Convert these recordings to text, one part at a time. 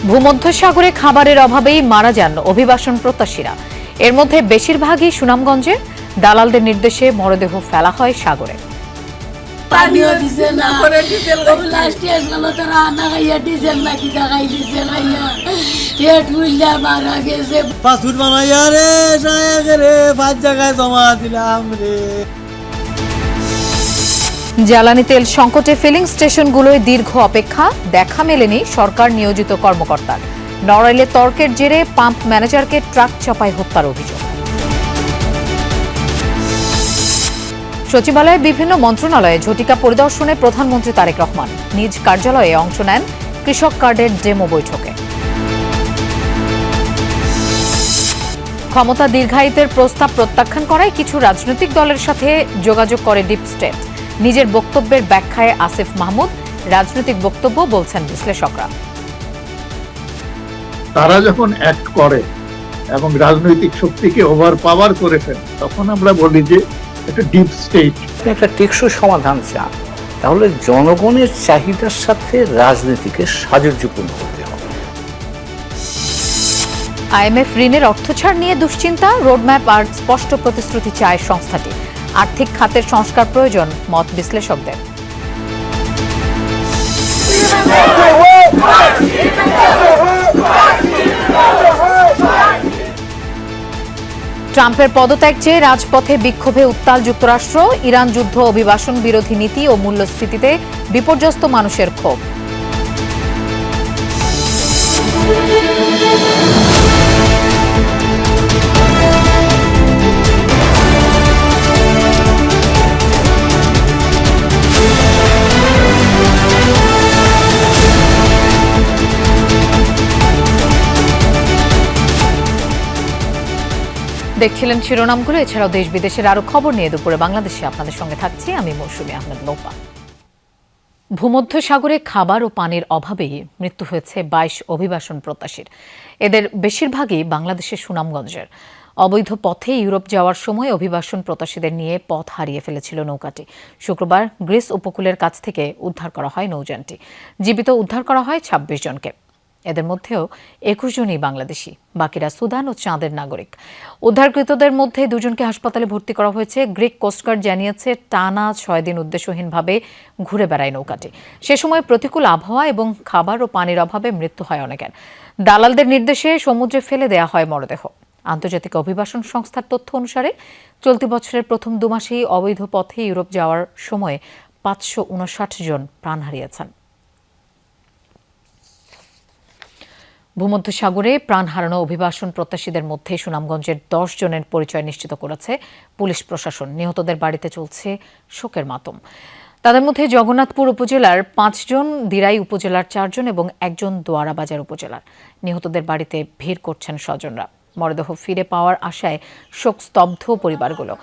ভূমধ্যসাগরে খাবারের অভাবেই মারা যান অভিবাসন প্রত্যাশীরা। এর মধ্যে বেশিরভাগই সুনামগঞ্জে। দালালদের নির্দেশে মরদেহ ফেলা হয় সাগরে। পানিও দিছে না করে ডিজেল লাস্ট ইয়ার হলো তো রান্না খাইয়া ডিজেল নাকি দেখাই দিছে খাইয়া পেট ফুললা মারা গেছে। পাসপোর্ট বানাইয়া রে সায়াক রে 5 জায়গায় জমা দিলাম রে। জ্বালানি তেল সংকটে ফিলিং স্টেশনগুলোয় দীর্ঘ অপেক্ষা, দেখা মেলেনি সরকার নিয়োজিত কর্মকর্তার। নড়াইলে তর্কের জেরে পাম্প ম্যানেজারকে ট্রাক চাপায় হত্যার অভিযোগ। সচিবালয়ে বিভিন্ন মন্ত্রণালয়ে ঝটিকা পরিদর্শনে প্রধানমন্ত্রী তারেক রহমান। নিজ কার্যালয়ে অংশ নেন কৃষক কার্ডের ডেমো বৈঠকে। ক্ষমতা দীর্ঘায়িতের প্রস্তাব প্রত্যাখ্যান করায় কিছু রাজনৈতিক দলের সাথে যোগাযোগ করে ডিপ স্টেট। নিজের বক্তব্যের ব্যাখ্যায় আসিফ মাহমুদ, রাজনৈতিক বক্তব্য বলছেন বিশ্লেষকরা। তারা যখন অ্যাক্ট করে এবং রাজনৈতিক শক্তিকে ওভার পাওয়ার করে ফেলে, তখন আমরা বলি যে একটা ডিপ স্টেট। একটা টেকসই সমাধান চান, তাহলে জনগণের চাহিদার সাথে রাজনীতিকে সাযুজ্যপূর্ণ করতে হবে। আইএমএফ ঋণের অর্থছাড় নিয়ে দুশ্চিন্তা, রোডম্যাপ আর স্পষ্ট প্রতিশ্রুতি চায় সংস্থাটি। আর্থিক খাতের সংস্কার প্রয়োজন, মত বিশ্লেষকদের। ট্রাম্পের পদত্যাগ চেয়ে রাজপথে বিক্ষোভে উত্তাল যুক্তরাষ্ট্র। ইরান যুদ্ধ, অভিবাসন বিরোধী নীতি ও মূল্যস্ফীতিতে বিপর্যস্ত মানুষের ক্ষোভ। দেখছিলেন শিরোনামগুলো। এছাড়াও দেশ বিদেশের আরো খবর নিয়ে দুপুরে বাংলাদেশে আপনাদের সঙ্গে থাকছি আমি মৌসুমী আহমেদ লোপা। ভূমধ্যসাগরে খাবার ও পানির অভাবেই মৃত্যু হয়েছে 22 অভিবাসন প্রত্যাশীর। এদের বেশিরভাগই বাংলাদেশের সুনামগঞ্জের। অবৈধ পথে ইউরোপ যাওয়ার সময় অভিবাসন প্রত্যাশীদের নিয়ে পথ হারিয়ে ফেলেছিল নৌকাটি। শুক্রবার গ্রিস উপকূলের কাছ থেকে উদ্ধার করা হয় নৌযানটি। জীবিত উদ্ধার করা হয় 26 জনকে। এদের মধ্যেও 21 জনই বাংলাদেশি, বাকিরা সুদান ও চাঁদের নাগরিক। উদ্ধারকৃতদের মধ্যে 2 জনকে হাসপাতালে ভর্তি করা হয়েছে। গ্রিক কোস্টগার্ড জানিয়েছে, টানা 6 দিন উদ্দেশ্যহীনভাবে ঘুরে বেড়ায় নৌকাটি। সে সময় প্রতিকূল আবহাওয়া এবং খাবার ও পানির অভাবে মৃত্যু হয় অনেকের। দালালদের নির্দেশে সমুদ্রে ফেলে দেয়া হয় মরদেহ। আন্তর্জাতিক অভিবাসন সংস্থার তথ্য অনুসারে চলতি বছরের প্রথম 2 মাসেই অবৈধ পথে ইউরোপ যাওয়ার সময় 559 জন প্রাণ হারিয়েছেন। ভূমধ্যসাগরে প্রাণ হারানো অভিবাসন প্রত্যাশীদের মধ্যে সুনামগঞ্জের 10 জনের পরিচয় নিশ্চিত করেছে পুলিশ প্রশাসন। নিহতদের বাড়িতে চলছে শোকের মাতম। তাদের মধ্যে জগন্নাথপুর উপজেলার 5 জন, দিরাই উপজেলার 4 জন এবং 1 জন দোয়ারাবাজার উপজেলার। নিহতদের বাড়িতে ভিড় করছেন স্বজনরা। মরদেহ ফিরে পাওয়ার আশায় শোকস্তব্ধ পরিবারগুলো।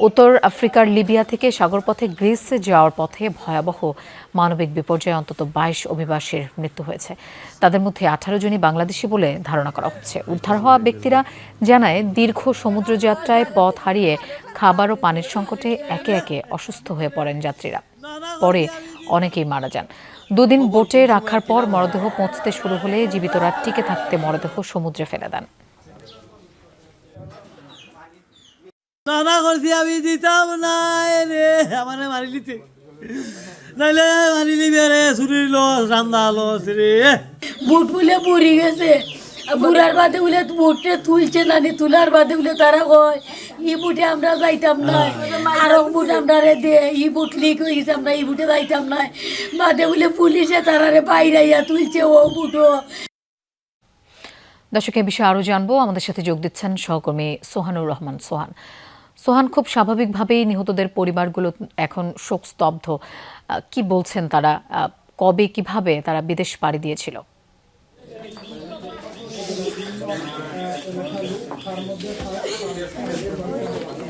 উত্তর আফ্রিকার লিবিয়া থেকে সাগরপথে গ্রিস যাওয়ার পথে ভয়াবহ মানবিক বিপর্যয়ে অন্তত 22 অভিবাসীর মৃত্যু হয়েছে। তাদের মধ্যে 18 জনই বাংলাদেশি বলে ধারণা করা হচ্ছে। উদ্ধার হওয়া ব্যক্তিরা জানায়, দীর্ঘ সমুদ্রযাত্রায় পথ হারিয়ে খাবার ও পানির সংকটে একে একে অসুস্থ হয়ে পড়েন যাত্রীরা। পরে অনেকেই মারা যান। 2 দিন বোটে রাখার পর মরদেহ পৌঁছতে শুরু হলে জীবিতরা টিকে থাকতে মরদেহ সমুদ্রে ফেলে দেন। নানা করছি আমি দিতাম না রে, আমার মারি লিতে নাইলে মারি লিবে রে, চুরির লস, রান্না লস রে। বুট ফুলে পুরি গেছে, বুড়ার বাদে বলে বুটে তুলছে না, তুলার বাদে বলে তারা কয় ই বুটে আমরা যাইতাম না, আরো বুট আমরা রে দে, ই বুট লিক হয়ে গেছে, আমরা এই বুটে যাইতাম না, বাদে বলে পুলিশে তারা রে বাইরাইয়া তুলছে ও বুটো। দর্শক, এই বিষয়ে আরো জানবো। আমাদের সাথে যোগ দিচ্ছেন সহকর্মী সোহানুর রহমান। সোহান, খুব স্বাভাবিকভাবেই নিহতদের পরিবারগুলো এখন শোকস্তব্ধ। কি বলছেন তারা? কবে, কিভাবে তারা বিদেশ পাড়ি দিয়েছিল?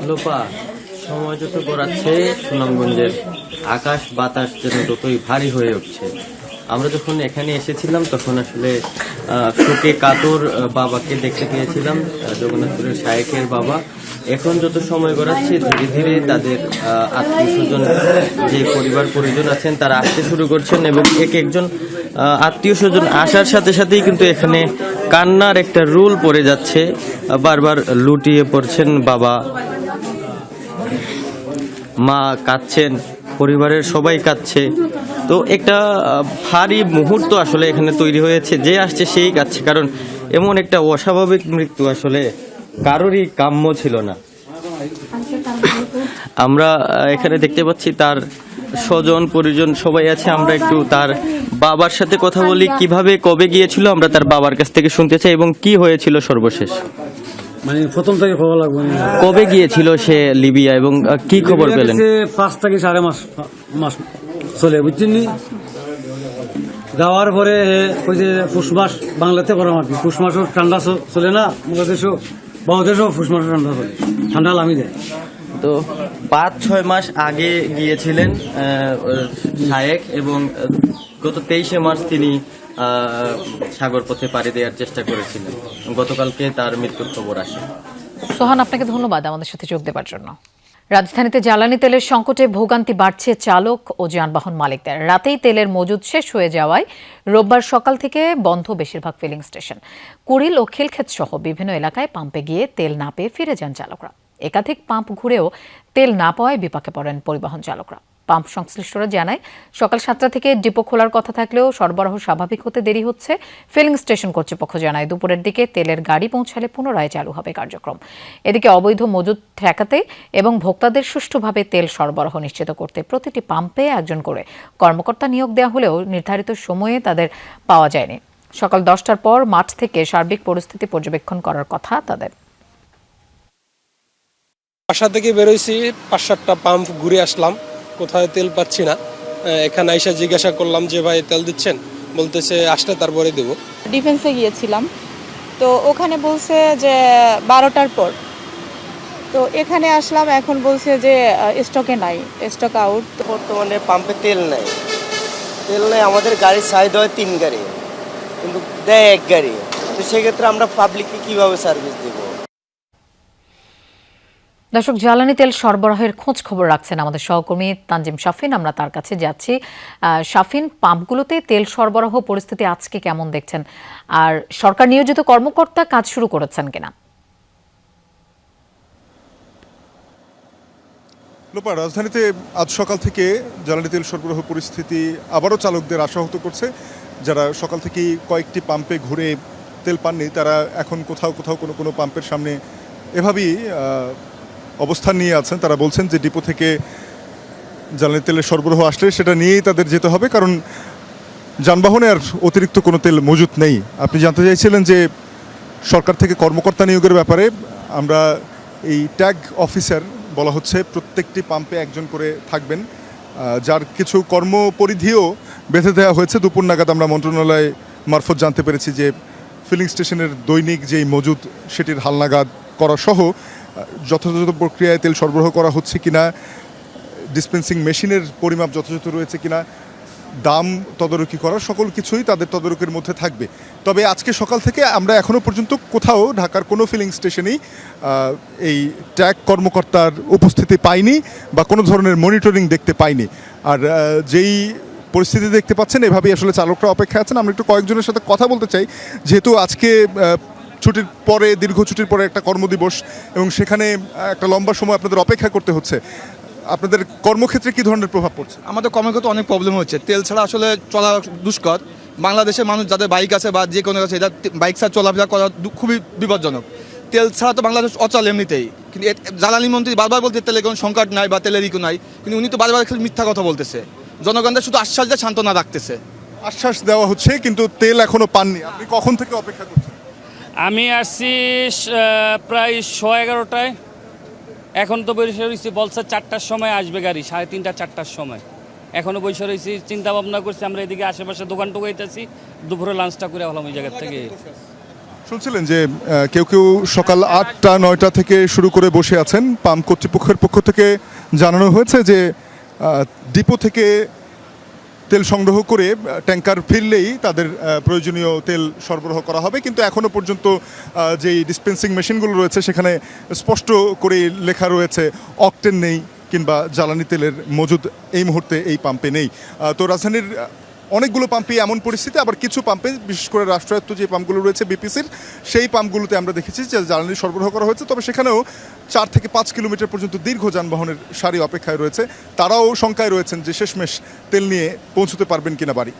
লোপা, সময় যত গড়াচ্ছে সুনামগঞ্জের আকাশ বাতাস যেন ততই ভারী হয়ে উঠছে। আমরা যখন এখানে এসেছিলাম তখন আসলে শোকে কাতর বাবাকে দেখতে পেয়েছিলাম, জগন্নাথপুরের শায়েকের বাবা। এখন যত সময় গড়াচ্ছে ধীরে ধীরে তাদের আত্মীয় স্বজন, যে পরিবার পরিজন আছেন, তারা আসতে শুরু করছেন এবং এক একজন আত্মীয় স্বজন আসার সাথে সাথেই কিন্তু এখানে কান্নার একটা রুল পড়ে যাচ্ছে। বারবার লুটিয়ে পড়ছেন বাবা, মা কাঁদছেন, পরিবারের সবাই কাঁদছে। তো একটা ভারী মুহূর্ত আসলে এখানে তৈরি হয়েছে, যে আসছে সেই কাঁদছে, কারণ এমন একটা অস্বাভাবিক মৃত্যু আসলে কারোরই কাম্য ছিল না। আমরা এখানে দেখতে পাচ্ছি তার স্বজন পরিজন সবাই আছে। আমরা একটু তার বাবার সাথে কথা বলি, কিভাবে কবে গিয়েছিল আমরা তার বাবার কাছ থেকে শুনতে চাই এবং কি হয়েছিল সর্বশেষ। মানে প্রথম থেকে খবর লাগবে না। কবে গিয়েছিল সে লিবিয়া এবং কি খবর পেলেন? 5 থেকে 4.5 মাস চলে, বুঝছেন নি? যাওয়ার পরে ওই যে পুষ মাস বাংলাতে গরম আর কি, পুষ মাসও ঠান্ডা চলে না, বাংলাদেশও বাংলাদেশও পুষ মাসও ঠান্ডা চলে, ঠান্ডা নামি যায়। তো 5-6 মাস আগে গিয়েছিলেন শায়েক এবং গত 23শে মার্চ তিনি সাগর পথে পাড়ি দেওয়ার চেষ্টা করেছিলেন। গতকালকে তার মৃত্যুর খবর আসে। সোহান, আপনাকে ধন্যবাদ আমাদের সাথে যোগ দেওয়ার জন্য। রাজধানীতে জ্বালানি তেলের সংকটে ভোগান্তি বাড়ছে চালক ও যানবাহন মালিকদের। রাতেই তেলের মজুদ শেষ হয়ে যাওয়ায় রোববার সকাল থেকে বন্ধ বেশিরভাগ ফিলিং স্টেশন। কুড়িল ও খিলক্ষেত সহ বিভিন্ন এলাকায় পাম্পে গিয়ে তেল না পেয়ে ফিরে যান চালকরা। একাধিক পাম্প ঘুরেও তেল না পাওয়ায় বিপাকে পড়েন পরিবহন চালকরা। পাম্প সংশ্লিষ্টরা জানায়, সকাল 7টা থেকে ডিপো খোলার কথা থাকলেও সরবরাহ স্বাভাবিক হতে দেরি হচ্ছে। ফিলিং স্টেশন কর্তৃপক্ষ জানায়, দুপুরের দিকে তেলের গাড়ি পৌঁছালে পুনরায় চালু হবে কার্যক্রম। এদিকে অবৈধ মজুদ ঠেকাতে এবং ভোক্তাদের সুষ্ঠুভাবে তেল সরবরাহ নিশ্চিত করতে প্রতিটি পাম্পে একজন করে কর্মকর্তা নিয়োগ দেওয়া হলেও নির্ধারিত সময়ে তাদের পাওয়া যায়নি। সকাল 10টার পর মাঠ থেকে সার্বিক পরিস্থিতি পর্যবেক্ষণ করার কথা তাদের। বাসা থেকে বেরোইছি, 5-7টা পাম্প ঘুরে আসলাম, কোথায় তেল পাচ্ছি না। এখানে আইসা জিজ্ঞাসা করলাম যে ভাই তেল দিচ্ছেন, বলতেছে আসলে তারপরে দেব। ডিফেন্সে গিয়েছিলাম, তো ওখানে বলছে যে 12টার পর। তো এখানে আসলাম, এখন বলছে যে স্টকে নাই, স্টক আউট। বর্তমানে পাম্পে তেল নাই, আমাদের গাড়ির চাহিদা হয় 3 গাড়ি, কিন্তু দেয় 1 গাড়ি। তো সেক্ষেত্রে আমরা পাবলিককে কিভাবে সার্ভিস দেব? দর্শক, জ্বালানি তেল সরবরাহের খোঁজ খবর রাখছেন আমাদের সহকর্মী তানজিম শাফিন। আমরা তার কাছে যাচ্ছি। শাফিন, পাম্পগুলোতে তেল সরবরাহ পরিস্থিতি আজকে কেমন দেখছেন, আর সরকার নিয়োজিত কর্মকর্তা কাজ শুরু করেছেন কিনা? লোপা, রাজধানীতে আজ সকাল থেকে জ্বালানি তেল সরবরাহ পরিস্থিতি আবারও চালকদের আশাহত করছে। যারা সকাল থেকেই কয়েকটি পাম্পে ঘুরে তেল পাননি, তারা এখন কোথাও কোনো পাম্পের সামনে এভাবেই অবস্থান নিয়ে আছেন। তারা বলছেন যে ডিপো থেকে জ্বালানি তেলের সরবরাহ আসলে সেটা নিয়েই তাদের যেতে হবে, কারণ যানবাহনে আর অতিরিক্ত কোনো তেল মজুত নেই। আপনি জানতে চাইছিলেন যে সরকার থেকে কর্মকর্তা নিয়োগের ব্যাপারে। আমরা এই ট্যাগ অফিসার বলা হচ্ছে, প্রত্যেকটি পাম্পে একজন করে থাকবেন, যার কিছু কর্মপরিধিও বেঁধে দেওয়া হয়েছে। দুপুর নাগাদ আমরা মন্ত্রণালয় মারফত জানতে পেরেছি যে ফিলিং স্টেশনের দৈনিক যেই মজুদ সেটির হালনাগাদ করা সহ যথাযথ প্রক্রিয়ায় তেল সরবরাহ করা হচ্ছে কিনা, ডিসপেন্সিং মেশিনের পরিমাপ যথাযথ রয়েছে কিনা, দাম তদারকি করা, সকল কিছুই তাদের তদারকির মধ্যে থাকবে। তবে আজকে সকাল থেকে আমরা এখনও পর্যন্ত কোথাও ঢাকার কোনো ফিলিং স্টেশনেই এই ট্যাগ কর্মকর্তার উপস্থিতি পাইনি বা কোনো ধরনের মনিটরিং দেখতে পাইনি। আর যেই পরিস্থিতি দেখতে পাচ্ছেন, এভাবেই আসলে চালকরা অপেক্ষা আছেন। আমরা একটু কয়েকজনের সাথে কথা বলতে চাই, যেহেতু আজকে ছুটির পরে, দীর্ঘ ছুটির পরে একটা কর্মদিবস, এবং সেখানে একটা লম্বা সময় আপনাদের অপেক্ষা করতে হচ্ছে। আপনাদের কর্মক্ষেত্রে কি ধরনের প্রভাব পড়ছে? আমাদের কর্মক্ষেত্রে অনেক প্রবলেম হচ্ছে। তেল ছাড়া আসলে চলা দুষ্কর। বাংলাদেশের মানুষ যাদের বাইক আছে বা যে কোনো আছে, এটা বাইক ছাড়া চলাফেরা করা খুবই বিপজ্জনক। তেল ছাড়া তো বাংলাদেশ অচল এমনিতেই, কিন্তু জ্বালানি মন্ত্রী বারবার বলতে তেলের কোনো সংকট নাই বা তেলের ইকো নাই, কিন্তু উনি তো বারবার খালি মিথ্যা কথা বলতেছে। জনগণদের শুধু আশ্বাস দিয়ে সান্ত্বনা রাখতেছে। আশ্বাস দেওয়া হচ্ছে, কিন্তু তেল এখনো পাননি। আপনি কখন থেকে অপেক্ষা করছেন? আমি আসছি প্রায় 11:30টায়। এখন তো বসে রয়েছি, বলছে 4টার সময় আসবে গাড়ি, 3:30 4টার সময়। এখনও বসে রয়েছি, চিন্তা ভাবনা করছি। আমরা এদিকে আশেপাশে দোকান টোকাইতেছি, দুপুরে লাঞ্চটা করে হলাম ওই জায়গার থেকে। শুনছিলেন যে কেউ সকাল 8টা 9টা থেকে শুরু করে বসে আছেন। পাম্প কর্তৃপক্ষের পক্ষ থেকে জানানো হয়েছে যে ডিপো থেকে তেল সংগ্রহ করে ট্যাঙ্কার ফিরলেই তাদের প্রয়োজনীয় তেল সরবরাহ করা হবে। কিন্তু এখনও পর্যন্ত যেই ডিসপেন্সিং মেশিনগুলো রয়েছে, সেখানে স্পষ্ট করে লেখা রয়েছে অকটেন নেই কিংবা জ্বালানি তেলের মজুদ এই মুহূর্তে এই পাম্পে নেই। তো রাজধানীর অনেকগুলো পাম্পে এমন পরিস্থিতি, আবার কিছু পাম্পে বিশেষ করে রাষ্ট্রায়ত্ত যে পাম্পগুলো রয়েছে বিপিসির, সেই পাম্পগুলোতে আমরা দেখেছি যে জ্বালানি সরবরাহ করা হয়েছে, তবে সেখানেও 4 থেকে 5 কিলোমিটার পর্যন্ত দীর্ঘ যানবাহনের সারি অপেক্ষায় রয়েছে। তারাও শঙ্কায় রয়েছেন যে শেষমেশ তেল নিয়ে পৌঁছতে পারবেন কিনা বাড়ি।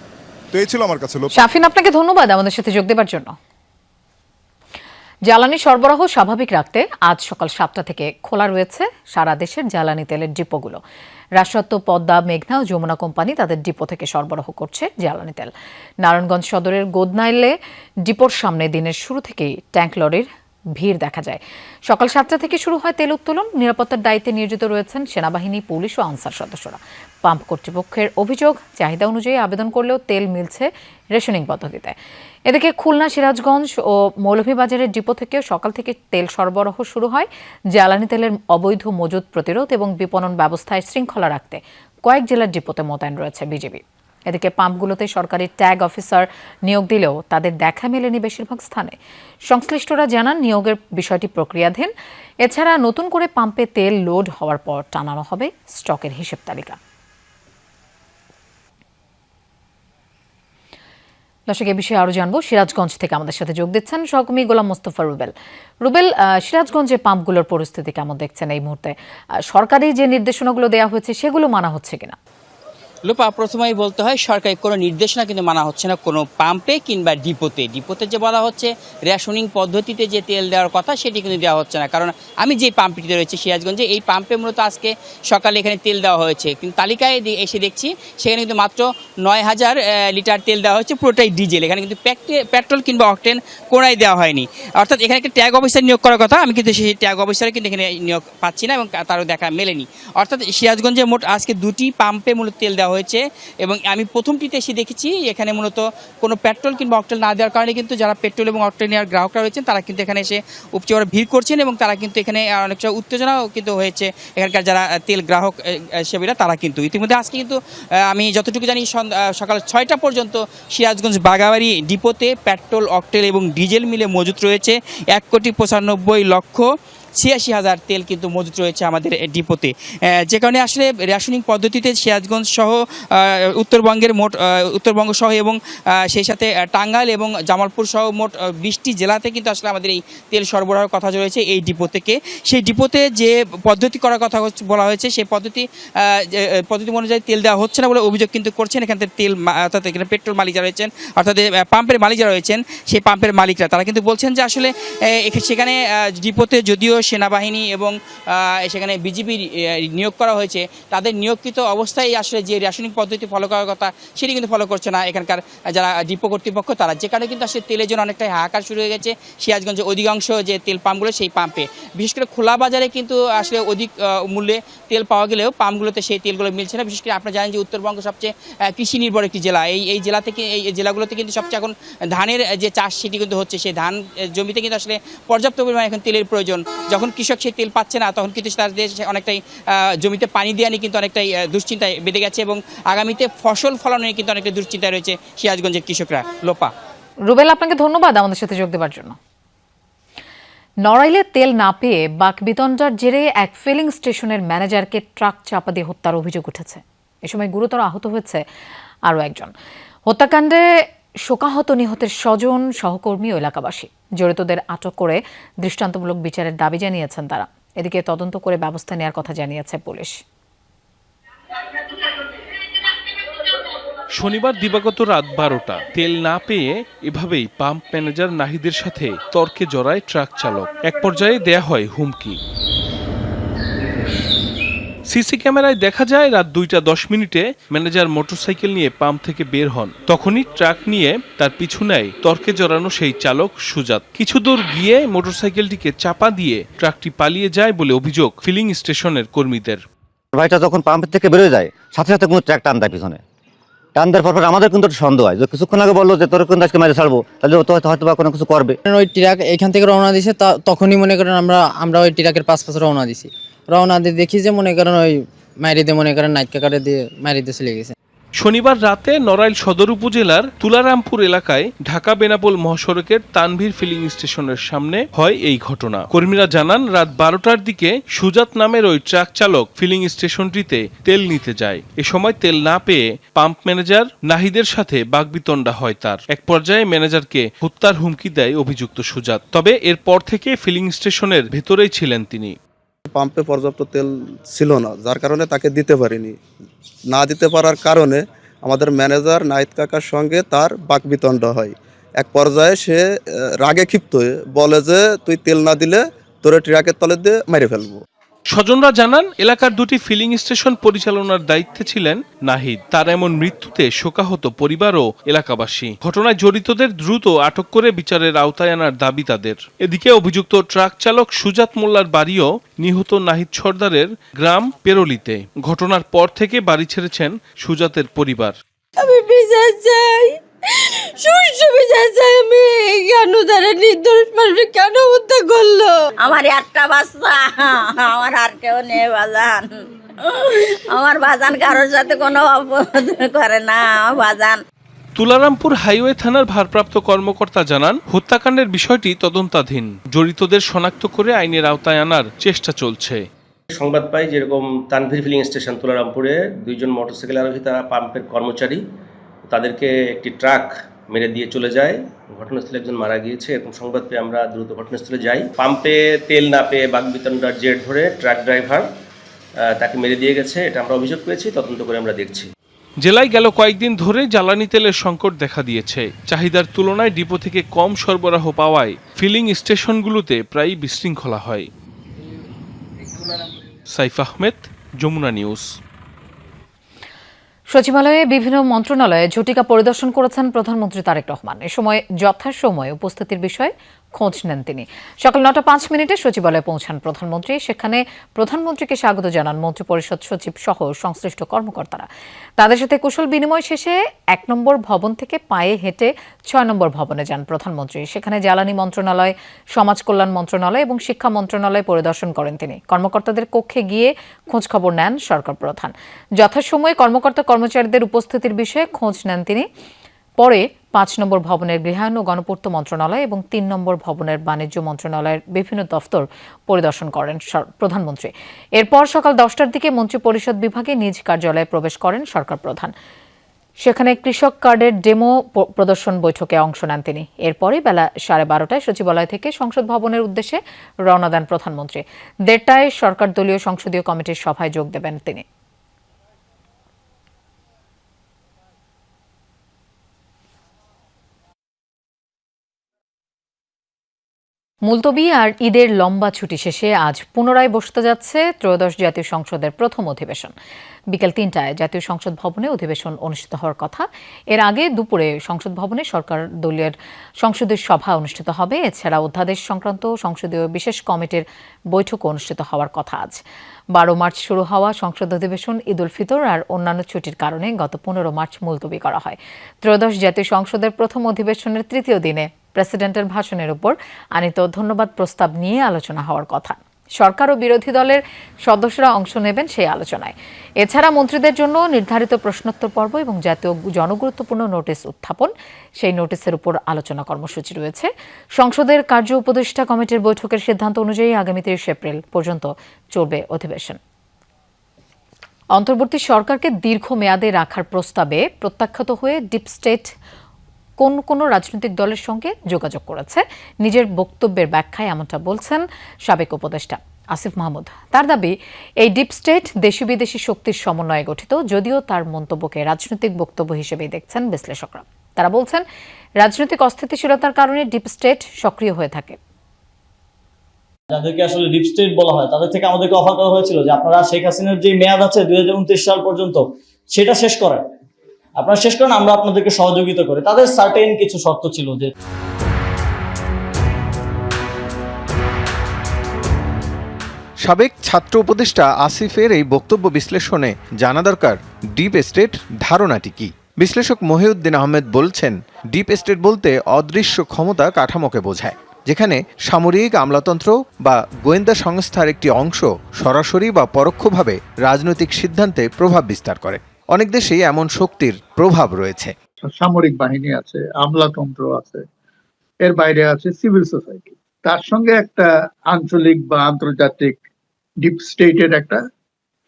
তো এই ছিল আমার কাছে। শাফিন, আপনাকে ধন্যবাদ আমাদের সাথে যোগ দেওয়ার জন্য। জ্বালানি সরবরাহ স্বাভাবিক রাখতে আজ সকাল 7টা থেকে খোলা রয়েছে সারা দেশের জ্বালানি তেলের ডিপোগুলো। রাষ্ট্রায়ত্ত পদ্মা, মেঘনা ও যমুনা কোম্পানি তাদের ডিপো থেকে সরবরাহ করছে জ্বালানি তেল। নারায়ণগঞ্জ সদরের গোদনাইলে ডিপোর সামনে দিনের শুরু থেকেই ট্যাঙ্ক লরির ভিড় দেখা যায়। সকাল 7টা থেকে শুরু হয় তেল উত্তোলন। নিরাপত্তার দায়িত্বে নিয়োজিত রয়েছেন সেনাবাহিনী, পুলিশ ও আনসার সদস্যরা। পাম্প কর্তৃপক্ষের অভিযোগ, চাহিদা অনুযায়ী আবেদন করলেও তেল মিলছে রেশনিং পদ্ধতিতে। এদিকে খুলনা, সিরাজগঞ্জ ও মৌলভীবাজারের ডিপো থেকেও সকাল থেকে তেল সরবরাহ শুরু হয়। জ্বালানি তেলের অবৈধ মজুত প্রতিরোধ এবং বিপণন ব্যবস্থায় শৃঙ্খলা রাখতে কয়েক জেলার ডিপোতে মোতায়েন রয়েছে বিজিবি। এদিকে পাম্পগুলোতে সরকারি ট্যাগ অফিসার নিয়োগ দিলেও তাদের দেখা মেলেনি বেশিরভাগ স্থানে। সংশ্লিষ্টরা জানান নিয়োগের বিষয়টি প্রক্রিয়াধীন। এছাড়া নতুন করে পাম্পে তেল লোড হওয়ার পর টানানো হবে স্টকের হিসেব তালিকা। দর্শক, এ বিষয়ে আরো জানবো। সিরাজগঞ্জ থেকে আমাদের সাথে যোগ দিচ্ছেন সহকর্মী গোলাম মোস্তফা রুবেল। রুবেল, সিরাজগঞ্জে পাম্পগুলোর পরিস্থিতি কেমন দেখছেন এই মুহূর্তে? সরকারি যে নির্দেশনাগুলো দেওয়া হয়েছে সেগুলো মানা হচ্ছে কিনা? লোপা, প্রথমেই বলতে হয় সরকারি কোনো নির্দেশনা কিন্তু মানা হচ্ছে না কোনো পাম্পে কিংবা ডিপোতে যে বলা হচ্ছে রেশনিং পদ্ধতিতে যে তেল দেওয়ার কথা সেটি কিন্তু দেওয়া হচ্ছে না। কারণ আমি যে পাম্পটিতে রয়েছে সিরাজগঞ্জে, এই পাম্পে মূলত আজকে সকালে এখানে তেল দেওয়া হয়েছে, কিন্তু তালিকায় এসে দেখছি সেখানে কিন্তু মাত্র 9000 লিটার তেল দেওয়া হচ্ছে, পুরোটাই ডিজেল। এখানে কিন্তু পেট্রোল কিংবা অকটেন কোনায় দেওয়া হয়নি। অর্থাৎ এখানে একটা ট্যাগ অফিসার নিয়োগ করার কথা, আমি কিন্তু সেই ট্যাগ অফিসারে কিন্তু এখানে নিয়োগ পাচ্ছি না এবং তারও দেখা মেলেনি। অর্থাৎ সিরাজগঞ্জে মোট আজকে 2টি পাম্পে মূলত তেল দেওয়া হয়েছে এবং আমি প্রথমটিতে এসে দেখেছি এখানে মূলত কোনো পেট্রোল কিংবা অকটেল না দেওয়ার কারণে কিন্তু যারা পেট্রোল এবং অকটেল নেওয়ার গ্রাহকরা রয়েছেন তারা কিন্তু এখানে এসে উপচে ভিড় করছেন এবং তারা কিন্তু এখানে অনেকটা উত্তেজনাও কিন্তু হয়েছে। এখানকার যারা তেল গ্রাহক সেবীরা তারা কিন্তু ইতিমধ্যে আজকে কিন্তু আমি যতটুকু জানি সকাল 6টা পর্যন্ত সিরাজগঞ্জ বাগাবাড়ি ডিপোতে পেট্রোল, অকটেল এবং ডিজেল মিলে মজুত রয়েছে 1,95,86,000 তেল কিন্তু মজুত রয়েছে আমাদের ডিপোতে। যে কারণে আসলে রেশনিং পদ্ধতিতে সিরাজগঞ্জ সহ উত্তরবঙ্গ সহ এবং সেই সাথে টাঙ্গাইল এবং জামালপুর সহ মোট 20টি জেলাতে কিন্তু আসলে আমাদের এই তেল সরবরাহের কথা রয়েছে এই ডিপো থেকে। সেই ডিপোতে যে পদ্ধতি করার কথা বলা হয়েছে সেই পদ্ধতি অনুযায়ী তেল দেওয়া হচ্ছে না বলে অভিযোগ কিন্তু করছেন এখান থেকে তেল, অর্থাৎ এখানে পেট্রোল মালিক যারা রয়েছেন, অর্থাৎ পাম্পের মালিক যারা রয়েছেন সেই পাম্পের মালিকরা তারা কিন্তু বলছেন যে আসলে সেখানে ডিপোতে যদিও সেনাবাহিনী এবং সেখানে বিজিবি নিয়োগ করা হয়েছে, তাদের নিয়োগকৃত অবস্থায় আসলে যে রেশনিং পদ্ধতি ফলো করার কথা সেটি কিন্তু ফলো করছে না এখানকার যারা ডিপো কর্তৃপক্ষ তারা। যে কারণে কিন্তু আসলে তেলের জন্য অনেকটাই হাহাকার শুরু হয়ে গেছে সিরাজগঞ্জের অধিকাংশ যে তেল পাম্পগুলো সেই পাম্পে। বিশেষ করে খোলা বাজারে কিন্তু আসলে অধিক মূল্যে তেল পাওয়া গেলেও পাম্পগুলোতে সেই তেলগুলো মিলছে না। বিশেষ করে আপনারা জানেন যে উত্তরবঙ্গ সবচেয়ে কৃষি নির্ভর একটি জেলা। এই জেলা থেকে এই জেলাগুলোতে কিন্তু সবচেয়ে এখন ধানের যে চাষ সেটি কিন্তু হচ্ছে। সেই ধান জমিতে কিন্তু আসলে পর্যাপ্ত পরিমাণে এখন তেলের প্রয়োজন। যখন কৃষক সেই তেল পাচ্ছে না তখন কিন্তু তাদের অনেকটাই জমিতে পানি দেওয়া নিয়ে কিন্তু অনেকটাই দুশ্চিন্তায় বেঁধে গেছে এবং আগামীতে ফসল ফলন নিয়ে কিন্তু অনেকটা দুশ্চিন্তায় রয়েছে সিরাজগঞ্জের কৃষকরা। লোপা, রুবেল, আপনাকে ধন্যবাদ আমাদের সাথে যোগ দেওয়ার জন্য। নড়াইলে তেল না পেয়ে বাকবিতণ্ডার জেরে এক ফিলিং স্টেশনের ম্যানেজারকে ট্রাক চাপা দিয়ে হত্যার অভিযোগ উঠেছে। এ সময় গুরুতর আহত হয়েছে আরও একজন। হত্যাকাণ্ডে শোকাহত নিহতের স্বজন, সহকর্মী ও এলাকাবাসী। জড়িতদের আটক করে দৃষ্টান্তমূলক বিচারের দাবি জানিয়েছেন তারা। এদিকে তদন্ত করে ব্যবস্থা নেওয়ার কথা জানিয়েছে পুলিশ। শনিবার দিবাগত রাত 12টা তেল না পেয়ে এভাবেই পাম্প ম্যানেজার নাহিদের সাথে তর্কে জড়ায় ট্রাক চালক। এক পর্যায়ে দেয়া হয় হুমকি। সিসি ক্যামেরায় দেখা যায় রাত 2:10 ম্যানেজার মোটরসাইকেল নিয়ে পাম্প থেকে বের হন। তখনই ট্রাক নিয়ে তার পিছু নেয় তর্কে জড়ানো সেই চালক সুজাত। কিছু দূর গিয়ে মোটরসাইকেলটিকে চাপা দিয়ে ট্রাকটি পালিয়ে যায় বলে অভিযোগ ফিলিং স্টেশনের কর্মীদের। ভাইটা যখন পাম্প থেকে বেরোয় যায় সাথে সাথে কোনো ট্রাক টান দেয় পিছনে। টান দেওয়ার পর আমাদের কিন্তু সন্দেহ হয় যে কিছুক্ষণ আগে বললো যে তোর কিন্তু আজকে মাঝে ছাড়বো, তাহলে ও তো হয়তো বা কোনো কিছু করবে। ওই ট্রাক এখান থেকে রওনা দিছে, তখনই মনে করেন আমরা ওই ট্রাকের পাশ রওনা দিছি। রওনা দিয়ে দেখি যে মনে করেন ওই মাইরি দিয়ে মনে করেন নাইট কাকারে দিয়ে মাইরি দিয়ে চলে গেছে। শনিবার রাতে নড়াইল সদর উপজেলার তুলারামপুর এলাকায় ঢাকা বেনাপোল মহাসড়কের তানভীর ফিলিং স্টেশনের সামনে হয় এই ঘটনা। কর্মীরা জানান, রাত 12টার দিকে সুজাত নামের ওই ট্রাক চালক ফিলিং স্টেশনটিতে তেল নিতে যায়। এ সময় তেল না পেয়ে পাম্প ম্যানেজার নাহিদের সাথে বাকবিতণ্ডা হয় তার। এক পর্যায়ে ম্যানেজারকে হত্যার হুমকি দেয় অভিযুক্ত সুজাত। তবে এরপর থেকে ফিলিং স্টেশনের ভেতরেই ছিলেন তিনি। পাম্পে পর্যাপ্ত তেল ছিল না, যার কারণে তাকে দিতে পারিনি। না দিতে পারার কারণে আমাদের ম্যানেজার নাহিদ কাকার সঙ্গে তার বাকবিতণ্ডা হয়। এক পর্যায়ে সে রাগে ক্ষিপ্ত হয়ে বলে যে তুই তেল না দিলে তোরে ট্রাকের তলে দিয়ে মেরে ফেলবো। স্বজনরা জানান, এলাকার দুটি ফিলিং স্টেশন পরিচালনার দায়িত্বে ছিলেন নাহিদ। তার এমন মৃত্যুতে শোকাহত পরিবার ও এলাকাবাসী। ঘটনায় জড়িতদের দ্রুত আটক করে বিচারের আওতায় আনার দাবি তাদের। এদিকে অভিযুক্ত ট্রাক চালক সুজাত মোল্লার বাড়িও নিহত নাহিদ সর্দারের গ্রাম পেরোলিতে। ঘটনার পর থেকে বাড়ি ছেড়েছেন সুজাতের পরিবার। আমি বিচার চাই, সুষ্ঠু বিচার চাই। আমি কেন তারা নির্দোষ মানুষ কেন হত্যা করলো? আমার একটা বাচ্চা, আমার আর কেউ নেই বাজান। আমার বাজান কারোর সাথে কোনো অপরাধ করে না। আমার বাজান। তুলারামপুর হাইওয়ে থানার ভারপ্রাপ্ত কর্মকর্তা জানান, হত্যাকাণ্ডের বিষয়টি তদন্তাধীন। জড়িতদের শনাক্ত করে আইনের আওতায় আনার চেষ্টা চলছে। সংবাদ পাই যেরকম তানভীর ফিলিং স্টেশন তুলারামপুরে দুইজন মোটরসাইকেল আরোহী, তারা পাম্পের কর্মচারী, তাদেরকে একটি ট্রাক মেরে দিয়ে চলে যায়। ঘটনাস্থলে একজন মারা গিয়েছে। এরকম সংবাদ পেয়ে আমরা দ্রুত ঘটনাস্থলে যাই। পাম্পে তেল না পেয়ে বাকবিতণ্ডার জের ধরে ট্রাক ড্রাইভার তাকে মেরে দিয়ে গেছে, এটা আমরা অভিযোগ পেয়েছি। তদন্ত করে আমরা দেখছি। জেলায় গেল কয়েকদিন ধরে জ্বালানি তেলের সংকট দেখা দিয়েছে। চাহিদার তুলনায় ডিপো থেকে কম সরবরাহ পাওয়ায় ফিলিং স্টেশনগুলোতে প্রায়ই বিশৃঙ্খলা হয়। সাইফ আহমেদ, যমুনা নিউজ। সচিবালয়ে বিভিন্ন মন্ত্রণালয়ে ঝটিকা পরিদর্শন করেছেন প্রধানমন্ত্রী তারেক রহমান। এ সময় যথাসময়ে উপস্থিতির বিষয়ে খোঁজ নেন তিনি। সকাল 9:05 সচিবালয়ে পৌঁছান প্রধানমন্ত্রী। সেখানে প্রধানমন্ত্রীকে স্বাগত জানান মন্ত্রিপরিষদ সচিব সহ সংশ্লিষ্ট কর্মকর্তারা। তাদের সাথে কুশল বিনিময় শেষে 1 নম্বর ভবন থেকে পায়ে হেঁটে 6 নম্বর ভবনে যান প্রধানমন্ত্রী। সেখানে জ্বালানি মন্ত্রণালয়, সমাজ কল্যাণ মন্ত্রণালয় এবং শিক্ষা মন্ত্রণালয় পরিদর্শন করেন তিনি। কর্মকর্তাদের কক্ষে গিয়ে খোঁজ খবর নেন সরকার প্রধান। যথাসময়ে কর্মচারীদের উপস্থিতির বিষয়ে খোঁজ নেন তিনি। পরে 5 নম্বর ভবনের গৃহায়ন ও গণপূর্ত মন্ত্রণালয় এবং 3 নম্বর ভবনের বাণিজ্য মন্ত্রণালয়ের বিভিন্ন দফতর পরিদর্শন করেন প্রধানমন্ত্রী। এরপর সকাল 10টার দিকে মন্ত্রিপরিষদ বিভাগে নিজ কার্যালয়ে প্রবেশ করেন সরকার প্রধান। সেখানে কৃষক কার্ডের ডেমো প্রদর্শন বৈঠকে অংশ নেন তিনি। এরপরই বেলা 12:30 সচিবালয় থেকে সংসদ ভবনের উদ্দেশ্যে রওনা দেন প্রধানমন্ত্রী। 1:30টায় সরকার দলীয় সংসদীয় কমিটির সভায় যোগ দেবেন তিনি। মুলতবি আর ঈদের লম্বা ছুটি শেষে আজ পুনরায় বসতে যাচ্ছে ত্রয়োদশ জাতীয় সংসদের প্রথম অধিবেশন। বিকেল 3টায় জাতীয় সংসদ ভবনে অধিবেশন অনুষ্ঠিত হওয়ার কথা। এর আগে দুপুরে সংসদ ভবনে সরকার দলীয় সংসদীয় সভা অনুষ্ঠিত হবে। এছাড়া অধ্যাদেশ সংক্রান্ত সংসদীয় বিশেষ কমিটির বৈঠকও অনুষ্ঠিত হওয়ার কথা আজ। 12 মার্চ শুরু হওয়া সংসদ অধিবেশন ঈদ উল ফিতর আর অন্যান্য ছুটির কারণে গত 15 মার্চ মুলতবি করা হয়। ত্রয়োদশ জাতীয় সংসদের প্রথম অধিবেশনের তৃতীয় দিনে প্রেসিডেন্টের ভাষণের উপর আনীত ধন্যবাদ প্রস্তাব নিয়ে আলোচনা হওয়ার কথা। সরকার ও বিরোধী দলের সদস্যরা অংশ নেবেন সেই আলোচনায়। এছাড়া মন্ত্রীদের জন্য নির্ধারিত প্রশ্নোত্তর পর্ব এবং জাতীয় জনগুরুত্বপূর্ণ নোটিশ উত্থাপন, সেই নোটিশের উপর আলোচনা কর্মসূচি রয়েছে। সংসদের কার্য উপদেষ্টা কমিটির বৈঠকের সিদ্ধান্ত অনুযায়ী আগামী 30 এপ্রিল পর্যন্ত চলবে অধিবেশন। অন্তর্বর্তী সরকারকে দীর্ঘমেয়াদে রাখার প্রস্তাবে প্রত্যাখ্যাত হয়ে ডিপ স্টেট কোন রাজনৈতিক দলের সঙ্গে যোগাযোগ করেছে। নিজের বক্তব্যের ব্যাখ্যায় এমনটা বলছেন সাবেক উপদেষ্টা আসিফ মাহমুদ। তার দাবি, এই ডিপ স্টেট দেশি বিদেশি শক্তির সমন্বয়ে গঠিত, যদিও তার মন্তব্যকে রাজনৈতিক বক্তব্য হিসেবেই দেখছেন বিশ্লেষকরা। তারা বলছেন, রাজনৈতিক অস্থিতিশীলতার কারণে ডিপ স্টেট সক্রিয় হয়ে থাকে। যাদেরকে আসলে ডিপ স্টেট বলা হয়, তাদের থেকে আমাদেরকে অফার করা হয়েছিল যে আপনারা শেখ হাসিনার যে মেয়াদ আছে 2029 সাল পর্যন্ত, সেটা শেষ করেন, আপনারা শেষ করেন, আমরা আপনাদেরকে সহযোগিতা করি। তাদের সার্টেন কিছু শর্ত ছিল। যে সাবেক ছাত্র উপদেষ্টা আসিফের এই বক্তব্য বিশ্লেষণে জানা দরকার ডিপ স্টেট ধারণাটি কি। বিশ্লেষক মহিউদ্দিন আহমেদ বলছেন, ডিপ স্টেট বলতে অদৃশ্য ক্ষমতা কাঠামোকে বোঝায়, যেখানে সামরিক আমলাতন্ত্র বা গোয়েন্দা সংস্থার একটি অংশ সরাসরি বা পরোক্ষভাবে রাজনৈতিক সিদ্ধান্তে প্রভাব বিস্তার করে। অনেক দেশেই এমন শক্তির প্রভাব রয়েছে। সামরিক বাহিনী আছে, আমলাতন্ত্র আছে, এর বাইরে আছে সিভিল সোসাইটি, তার সঙ্গে একটা আঞ্চলিক বা আন্তর্জাতিক ডিপ স্টেটের একটা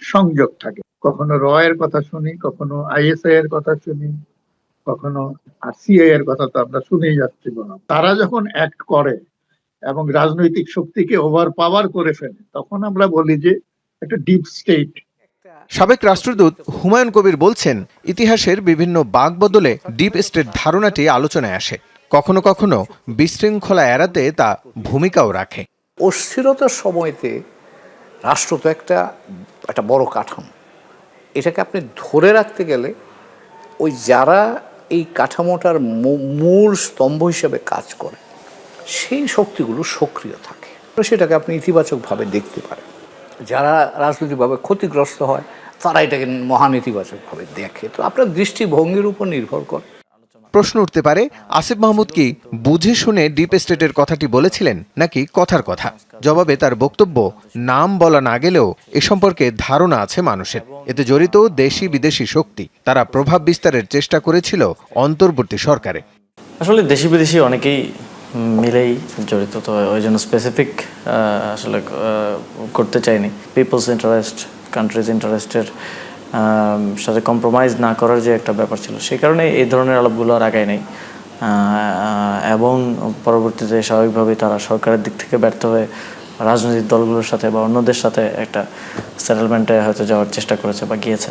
সংযোগ থাকে। কখনো র এর কথা শুনি, কখনো আইএসআই এর কথা শুনি, কখনো সিআই এর কথা তো আমরা শুনেই যাচ্ছি। তারা যখন অ্যাক্ট করে এবং রাজনৈতিক শক্তিকে ওভার পাওয়ার করে ফেলে, তখন আমরা বলি যে একটা ডিপ স্টেট। সাবেক রাষ্ট্রদূত হুমায়ুন কবির বলছেন, ইতিহাসের বিভিন্ন বাঁক বদলে ডিপ স্টেট ধারণাটি আলোচনায় আসে। কখনো কখনো বিশৃঙ্খলা এড়াতে তা ভূমিকাও রাখে। অস্থিরতার সময়তে রাষ্ট্র তো একটা বড় কাঠামো, এটাকে আপনি ধরে রাখতে গেলে ওই যারা এই কাঠামোটার মূল স্তম্ভ হিসেবে কাজ করে সেই শক্তিগুলো সক্রিয় থাকে, সেটাকে আপনি ইতিবাচকভাবে দেখতে পারেন। যারা রাজনৈতিকভাবে ক্ষতিগ্রস্ত হয় তারা এটাকে মহান ইতিবাচকভাবে দেখে। তো আপনার দৃষ্টিভঙ্গির উপর নির্ভর করে। প্রশ্ন উঠতে পারে, আসিফ মাহমুদ কি বুঝে শুনে ডিপ স্টেটের কথাটি বলেছিলেন নাকি কথার কথা? জবাবে তার বক্তব্য, নাম বলা না গেলেও এ সম্পর্কে ধারণা আছে মানুষের। এতে জড়িত দেশি বিদেশি শক্তি, তারা প্রভাব বিস্তারের চেষ্টা করেছিল অন্তর্বর্তী সরকারে। আসলে দেশি বিদেশি অনেকেই মিলেই জড়িত, তো ওই জন্য স্পেসিফিক আসলে করতে চাইনি। পিপলস ইন্টারেস্ট, কান্ট্রিজ ইন্টারেস্টের সাথে কম্প্রোমাইজ না করার যে একটা ব্যাপার ছিল, সেই কারণে এই ধরনের আলাপগুলো আর আগায় নেই। এবং পরবর্তীতে স্বাভাবিকভাবে তারা সরকারের দিক থেকে ব্যর্থ হয়ে রাজনৈতিক দলগুলোর সাথে বা অন্যদের সাথে একটা সেটেলমেন্টে হয়তো যাওয়ার চেষ্টা করেছে বা গিয়েছে।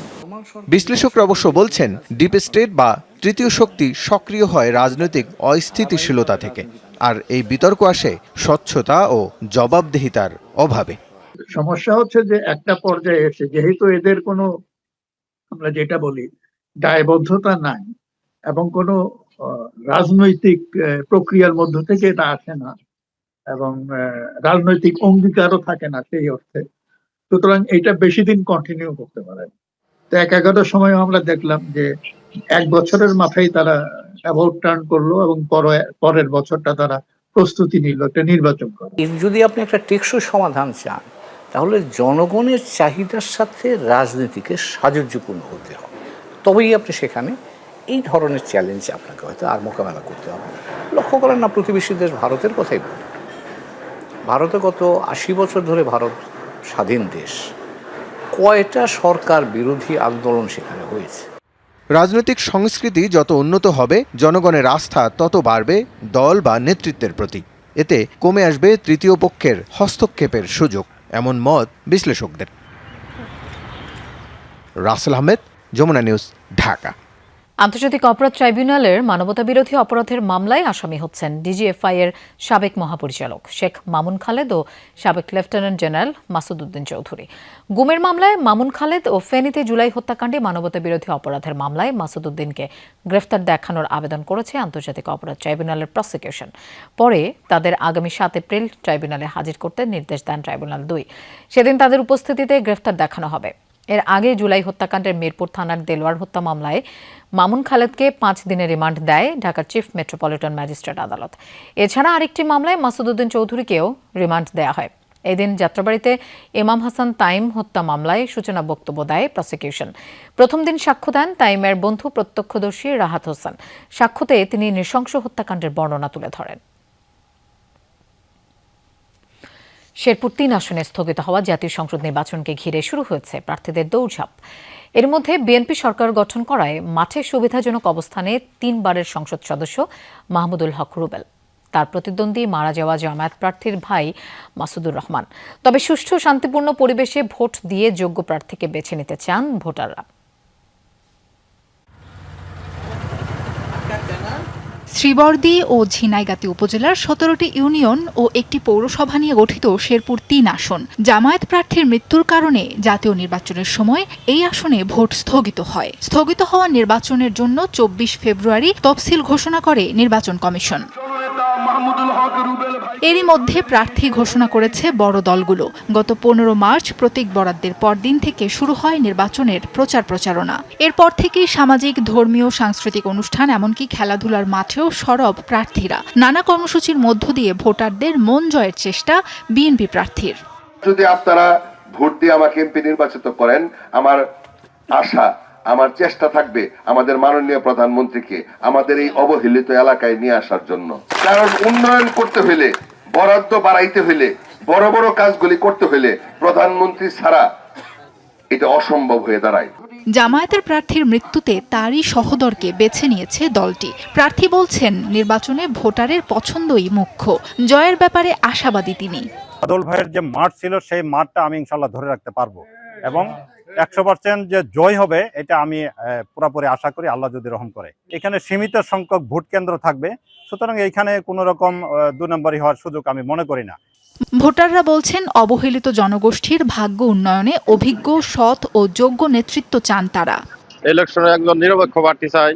বিশ্লেষকরা অবশ্য বলছেন, ডিপ স্টেট বা তৃতীয় শক্তি সক্রিয় হয় রাজনৈতিক অস্থিতিশীলতা থেকে, আর এই বিতর্ক আসে স্বচ্ছতা ও জবাবদিহিতার অভাবে। সমস্যা হচ্ছে যে একটা পর্যায়ে এসে যেহেতু এদের কোনো, আমরা যেটা বলি, দায়বদ্ধতা নাই এবং কোনো রাজনৈতিক প্রক্রিয়ার মধ্য থেকে এটা আসে না এবং রাজনৈতিক অঙ্গীকারও থাকে না সেই অর্থে, সুতরাং এটা বেশি দিন কন্টিনিউ করতে পারে। তো একাধিক সময় আমরা দেখলাম যে 1 বছরের মাথায় তারা অ্যাবাউট টার্ন করলো এবং পরের বছরটা তারা প্রস্তুতি নিল একটা নির্বাচন করে। যদি আপনি একটা টেকসই সমাধান চান, তাহলে জনগণের চাহিদার সাথে রাজনীতিকে সাযুজ্যপূর্ণ হতে হবে, তবেই আপনি সেখানে এই ধরনের চ্যালেঞ্জ আপনাকে হয়তো আর মোকাবেলা করতে হবে। লক্ষ্য করেন না, প্রতিবেশী দেশ ভারতের কথাই বলি, ভারতে গত 80 বছর ধরে ভারত স্বাধীন দেশ, কয়টা সরকার বিরোধী আন্দোলন সেখানে হয়েছে। রাজনৈতিক সংস্কৃতি যত উন্নত হবে, জনগণের আস্থা তত বাড়বে দল বা নেতৃত্বের প্রতি। এতে কমে আসবে তৃতীয় পক্ষের হস্তক্ষেপের সুযোগ, এমন মত বিশ্লেষকদের। রাসেল আহমেদ, যমুনা নিউজ, ঢাকা। আন্তর্জাতিক অপরাধ ট্রাইব্যুনালের মানবতাবিরোধী অপরাধের মামলায় আসামি হচ্ছেন ডিজিএফআই এর সাবেক মহাপরিচালক শেখ মামুন খালেদ ও সাবেক লেফটেন্যান্ট জেনারেল মাসুদ উদ্দিন চৌধুরী। গুমের মামলায় মামুন খালেদ ও ফেনীতে জুলাই হত্যাকাণ্ডে মানবতাবিরোধী অপরাধের মামলায় মাসুদ উদ্দিনকে গ্রেফতার দেখানোর আবেদন করেছে আন্তর্জাতিক অপরাধ ট্রাইব্যুনালের প্রসিকিউশন। পরে তাদের আগামী 7 এপ্রিল ট্রাইব্যুনালে হাজির করতে নির্দেশ দেন ট্রাইব্যুনাল 2। সেদিন তাদের উপস্থিতিতে গ্রেফতার দেখানো হবে। এর আগে জুলাই হত্যাকাণ্ডের মিরপুর থানার দেলোয়ার হত্যা মামলায় মামুন খালেদকে 5 দিনের রিমান্ড দেয় ঢাকার চিফ মেট্রোপলিটন ম্যাজিস্ট্রেট আদালত। এছাড়া আরেকটি মামলায় মাসুদ উদ্দিন চৌধুরীকেও রিমান্ড দেওয়া হয়। এদিন যাত্রাবাড়িতে ইমাম হাসান তাইম হত্যা মামলায় সূচনা বক্তব্য দেয় প্রসিকিউশন। প্রথম দিন সাক্ষ্য দেন তাইমের বন্ধু প্রত্যক্ষদর্শী রাহাত হোসেন। সাক্ষ্যতে তিনি নৃশংস হত্যাকাণ্ডের বর্ণনা তুলে ধরেন। শেরপুর 3 আসনে স্থগিত হওয়া জাতীয় সংসদ নির্বাচনকে ঘিরে শুরু হয়েছে প্রার্থীদের দৌড়ঝাঁপ। এর মধ্যে বিএনপি সরকার গঠন করায় মাঠে সুবিধাজনক অবস্থানে 3 বারের সংসদ সদস্য মাহমুদুল হক রুবেল, তার প্রতিদ্বন্দ্বী মারা যাওয়া জামায়াত প্রার্থীর ভাই মাসুদুর রহমান। তবে সুষ্ঠু শান্তিপূর্ণ পরিবেশে ভোট দিয়ে যোগ্য প্রার্থীকে বেছে নিতে চান ভোটাররা। শ্রীবরদী ও ঝিনাইগাতী উপজেলার 17টি ইউনিয়ন ও একটি পৌরসভা নিয়ে গঠিত শেরপুর 3 আসন। জামায়াত প্রার্থীর মৃত্যুর কারণে জাতীয় নির্বাচনের সময় এই আসনে ভোট স্থগিত হয়। স্থগিত হওয়া নির্বাচনের জন্য 24 ফেব্রুয়ারি তফসিল ঘোষণা করে নির্বাচন কমিশন। এরই মধ্যে প্রার্থী ঘোষণা করেছে বড় দলগুলো। গত 15 মার্চ প্রতীক বরাদ্দের পরদিন থেকে শুরু হয় নির্বাচনের প্রচারণা। এরপর থেকেই সামাজিক, ধর্মীয়, সাংস্কৃতিক অনুষ্ঠান এমনকি খেলাধুলার মাঠেও সরব প্রার্থীরা। নানা কর্মসূচির মধ্য দিয়ে ভোটারদের মন জয়ের চেষ্টা বিএনপি প্রার্থীর। যদি আপনারা ভোট দিয়ে আমাকে এমপি নির্বাচিত করেন, আমার আশা আমার চেষ্টা থাকবে আমাদের মাননীয় প্রধানমন্ত্রীকে আমাদের এই অবহেলিত এলাকায় নিয়ে আসার জন্য। কারণ উন্নয়ন করতে হলে, বরাদ্দ বাড়াইতে হলে, বড় বড় কাজগুলি করতে হলে প্রধানমন্ত্রী ছাড়া এটা অসম্ভব হয়ে দাঁড়ায়। জামায়াতের প্রার্থীর মৃত্যুতে তারই সহোদরকে বেছে নিয়েছে দলটি। প্রার্থী বলছেন নির্বাচনে ভোটারের পছন্দই মুখ্য। জয়ের ব্যাপারে আশাবাদী তিনি। বাদল ভাইয়ের যে মাঠ ছিল সেই মাঠটা আমি ইনশাল্লাহ ধরে রাখতে পারবো এবং 100% যে জয় হবে এটা আমি পুরোপুরি আশা করি, আল্লাহ যদি রহম করে। এখানে সীমিত সংখ্যক ভোট কেন্দ্র থাকবে, সুতরাং এখানে কোনো রকম 2 নম্বরই হওয়ার সুযোগ আমি মনে করি না। ভোটাররা বলছেন অবহেলিত জনগোষ্ঠীর ভাগ্য উন্নয়নে অভিজ্ঞ, সৎ ও যোগ্য নেতৃত্ব চান তারা। ইলেকশনে একজন নিরপেক্ষ প্রার্থী চাই,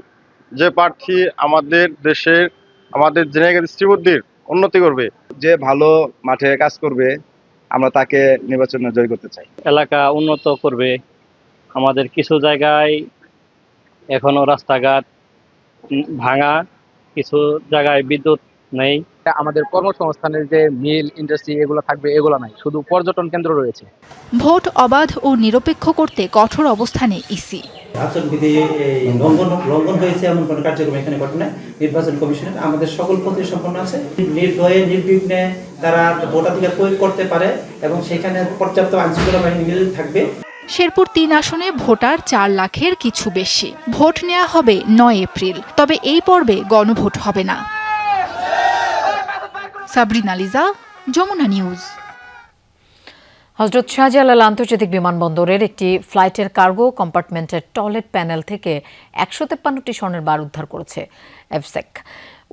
যে প্রার্থী আমাদের দেশের, আমাদের জেনেগা দৃষ্টিবুদ্ধির উন্নতি করবে, যে ভালো মাঠে কাজ করবে, আমরা তাকে নির্বাচনে জয় করতে চাই। এলাকা উন্নত করবে। আমাদের কিছু জায়গায় এখনো রাস্তাঘাট ভাঙা, কিছু জায়গায় বিদ্যুৎ নেই। আমাদের কর্মসংস্থানের যে মিল ইন্ডাস্ট্রি এগুলো থাকবে, এগুলো নাই, শুধু পর্যটন কেন্দ্র রয়েছে। ভোট অবাধ ও নিরপেক্ষ করতে কঠোর অবস্থানে ইসি। আচরণবিধি লঙ্ঘন হয়েছে এমন কোনো কার্যক্রম এখানে ঘটে নাই। নির্বাচন কমিশনের আমাদের সকল প্রক্রিয়া সম্পন্ন আছে। নির্ভয়ে নির্বিঘ্নে তারা ভোটাধিকার প্রয়োগ করতে পারে এবং সেখানে পর্যাপ্ত আইনশৃঙ্খলা বাহিনী নিয়োজিত থাকবে। শেরপুর 3 আসনে ভোটার 4 লাখের কিছু বেশি। ভোট নেওয়া হবে 9 এপ্রিল। তবে এই পর্বে গণভোট হবে না। সাবরিনা লিজা, যমুনা নিউজ। হযরত শাহজালাল আন্তর্জাতিক বিমানবন্দরের একটি ফ্লাইটের কার্গো কম্পার্টমেন্টের টয়লেট প্যানেল থেকে 153টি স্বর্ণের বার উদ্ধার করেছে এফসেক।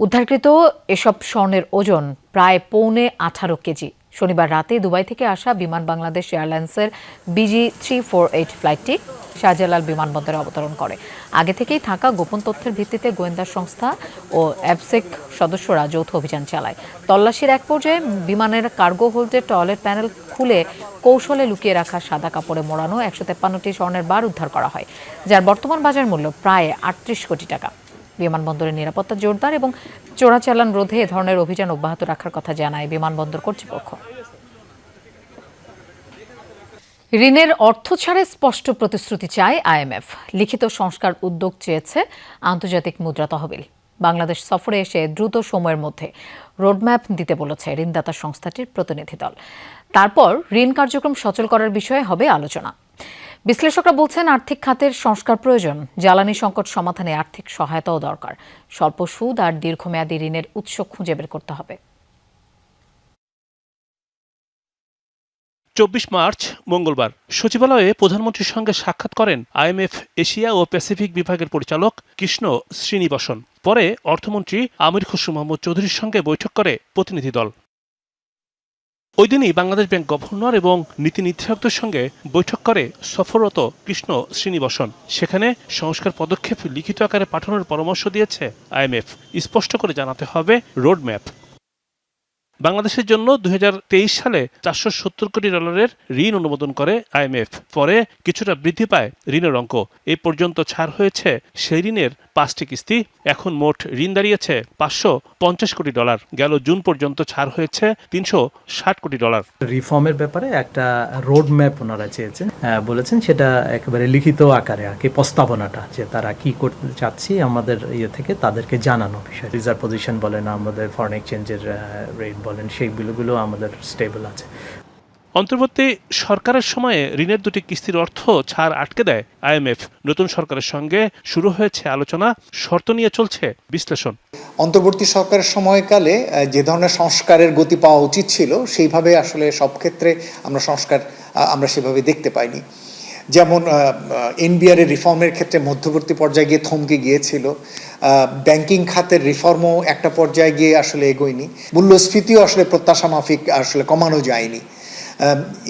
উদ্ধারকৃত এসব স্বর্ণের ওজন প্রায় 18.25 কেজি। শনিবার রাতে দুবাই থেকে আসা বিমান বাংলাদেশ এয়ারলাইন্সের BG348 ফ্লাইটটি শাহজালাল বিমানবন্দরে অবতরণ করে। আগে থেকেই থাকা গোপন তথ্যের ভিত্তিতে গোয়েন্দা সংস্থা ও এফসেক সদস্যরা যৌথ অভিযান চালায়। তল্লাশির এক পর্যায়ে বিমানের কার্গো হোল্ডের টয়লেট প্যানেল খুলে কৌশলে লুকিয়ে রাখা সাদা কাপড়ে মোড়ানো 153টি স্বর্ণের বার উদ্ধার করা হয়, যার বর্তমান বাজার মূল্য প্রায় 38 কোটি টাকা। বিমানবন্দরের নিরাপত্তা জোরদার এবং চোরাচালান রোধে এ ধরনের অভিযান অব্যাহত রাখার কথা জানায় বিমানবন্দর কর্তৃপক্ষ। ঋণের অর্থ ছাড়ে স্পষ্ট প্রতিশ্রুতি চায় IMF। লিখিত সংস্কার উদ্যোগ চেয়েছে আন্তর্জাতিক মুদ্রা তহবিল। বাংলাদেশ সফরে এসে দ্রুত সময়ের মধ্যে রোডম্যাপ দিতে বলেছে ঋণদাতা সংস্থাটির প্রতিনিধি দল। তারপর ঋণ কার্যক্রম সচল করার বিষয়ে হবে আলোচনা। বিশ্লেষকরা বলছেন আর্থিক খাতের সংস্কার প্রয়োজন। জ্বালানি সংকট সমাধানে আর্থিক সহায়তাও দরকার। স্বল্প সুদ আর দীর্ঘমেয়াদী ঋণের উৎস খুঁজে বের করতে হবে। 24 মার্চ মঙ্গলবার সচিবালয়ে প্রধানমন্ত্রীর সঙ্গে সাক্ষাৎ করেন IMF এশিয়া ও প্যাসিফিক বিভাগের পরিচালক কৃষ্ণ শ্রীনিবাসন। পরে অর্থমন্ত্রী আমির খসরু মাহমুদ চৌধুরীর সঙ্গে বৈঠক করে প্রতিনিধি দল। ওই দিনই বাংলাদেশ ব্যাংক গভর্নর এবং নীতি নির্ধারকদের সঙ্গে বৈঠক করে সফররত কৃষ্ণ শ্রীনিবাসন। সেখানে সংস্কার পদক্ষেপ লিখিত আকারে পাঠানোর পরামর্শ দিয়েছে IMF। স্পষ্ট করে জানাতে হবে রোডম্যাপ। বাংলাদেশের জন্য 2023 সালে $470 কোটি ঋণ অনুমোদন করে IMF। পরে কিছুটা বৃদ্ধি পায় ঋণের অঙ্ক। এই পর্যন্ত ছাড় হয়েছে সেই ঋণের 5টি কিস্তি। এখন মোট ঋণ দাঁড়িয়েছে $550 কোটি। গেল জুন পর্যন্ত ছাড় হয়েছে $360 কোটি। রিফর্মের ব্যাপারে একটা রোড ম্যাপ ওনারা চেয়েছেন, বলেছেন সেটা একেবারে লিখিত আকারে আর কি, প্রস্তাবনাটা যে তারা কি করতে চাচ্ছি আমাদের থেকে তাদেরকে জানানো বিষয়। রিজার্ভ পজিশন বলেন, আমাদের ফরেন এক্সচেঞ্জের রেট বলেন, সেইগুলো আমাদের স্টেবল আছে। অন্তর্বর্তী সরকারের সময়ে ঋণের 2টি কিস্তির অর্থ ছাড় আটকে দেয় IMF। নতুন সরকারের সঙ্গে শুরু হয়েছে আলোচনা, শর্ত নিয়ে চলছে বিশ্লেষণ। অন্তর্বর্তী সরকারের সময়কালে যে ধরনের সংস্কারের গতি পাওয়া উচিত ছিল সেইভাবে আসলে সব ক্ষেত্রে আমরা সেভাবে দেখতে পাইনি। যেমন NBR এর রিফর্মের ক্ষেত্রে মধ্যবর্তী পর্যায়ে গিয়ে থমকে গিয়েছিল। ব্যাংকিং খাতের রিফর্মও একটা পর্যায়ে গিয়ে আসলে এগোয়নি। মূল্যস্ফীতিও আসলে প্রত্যাশা মাফিক আসলে কমানো যায়নি।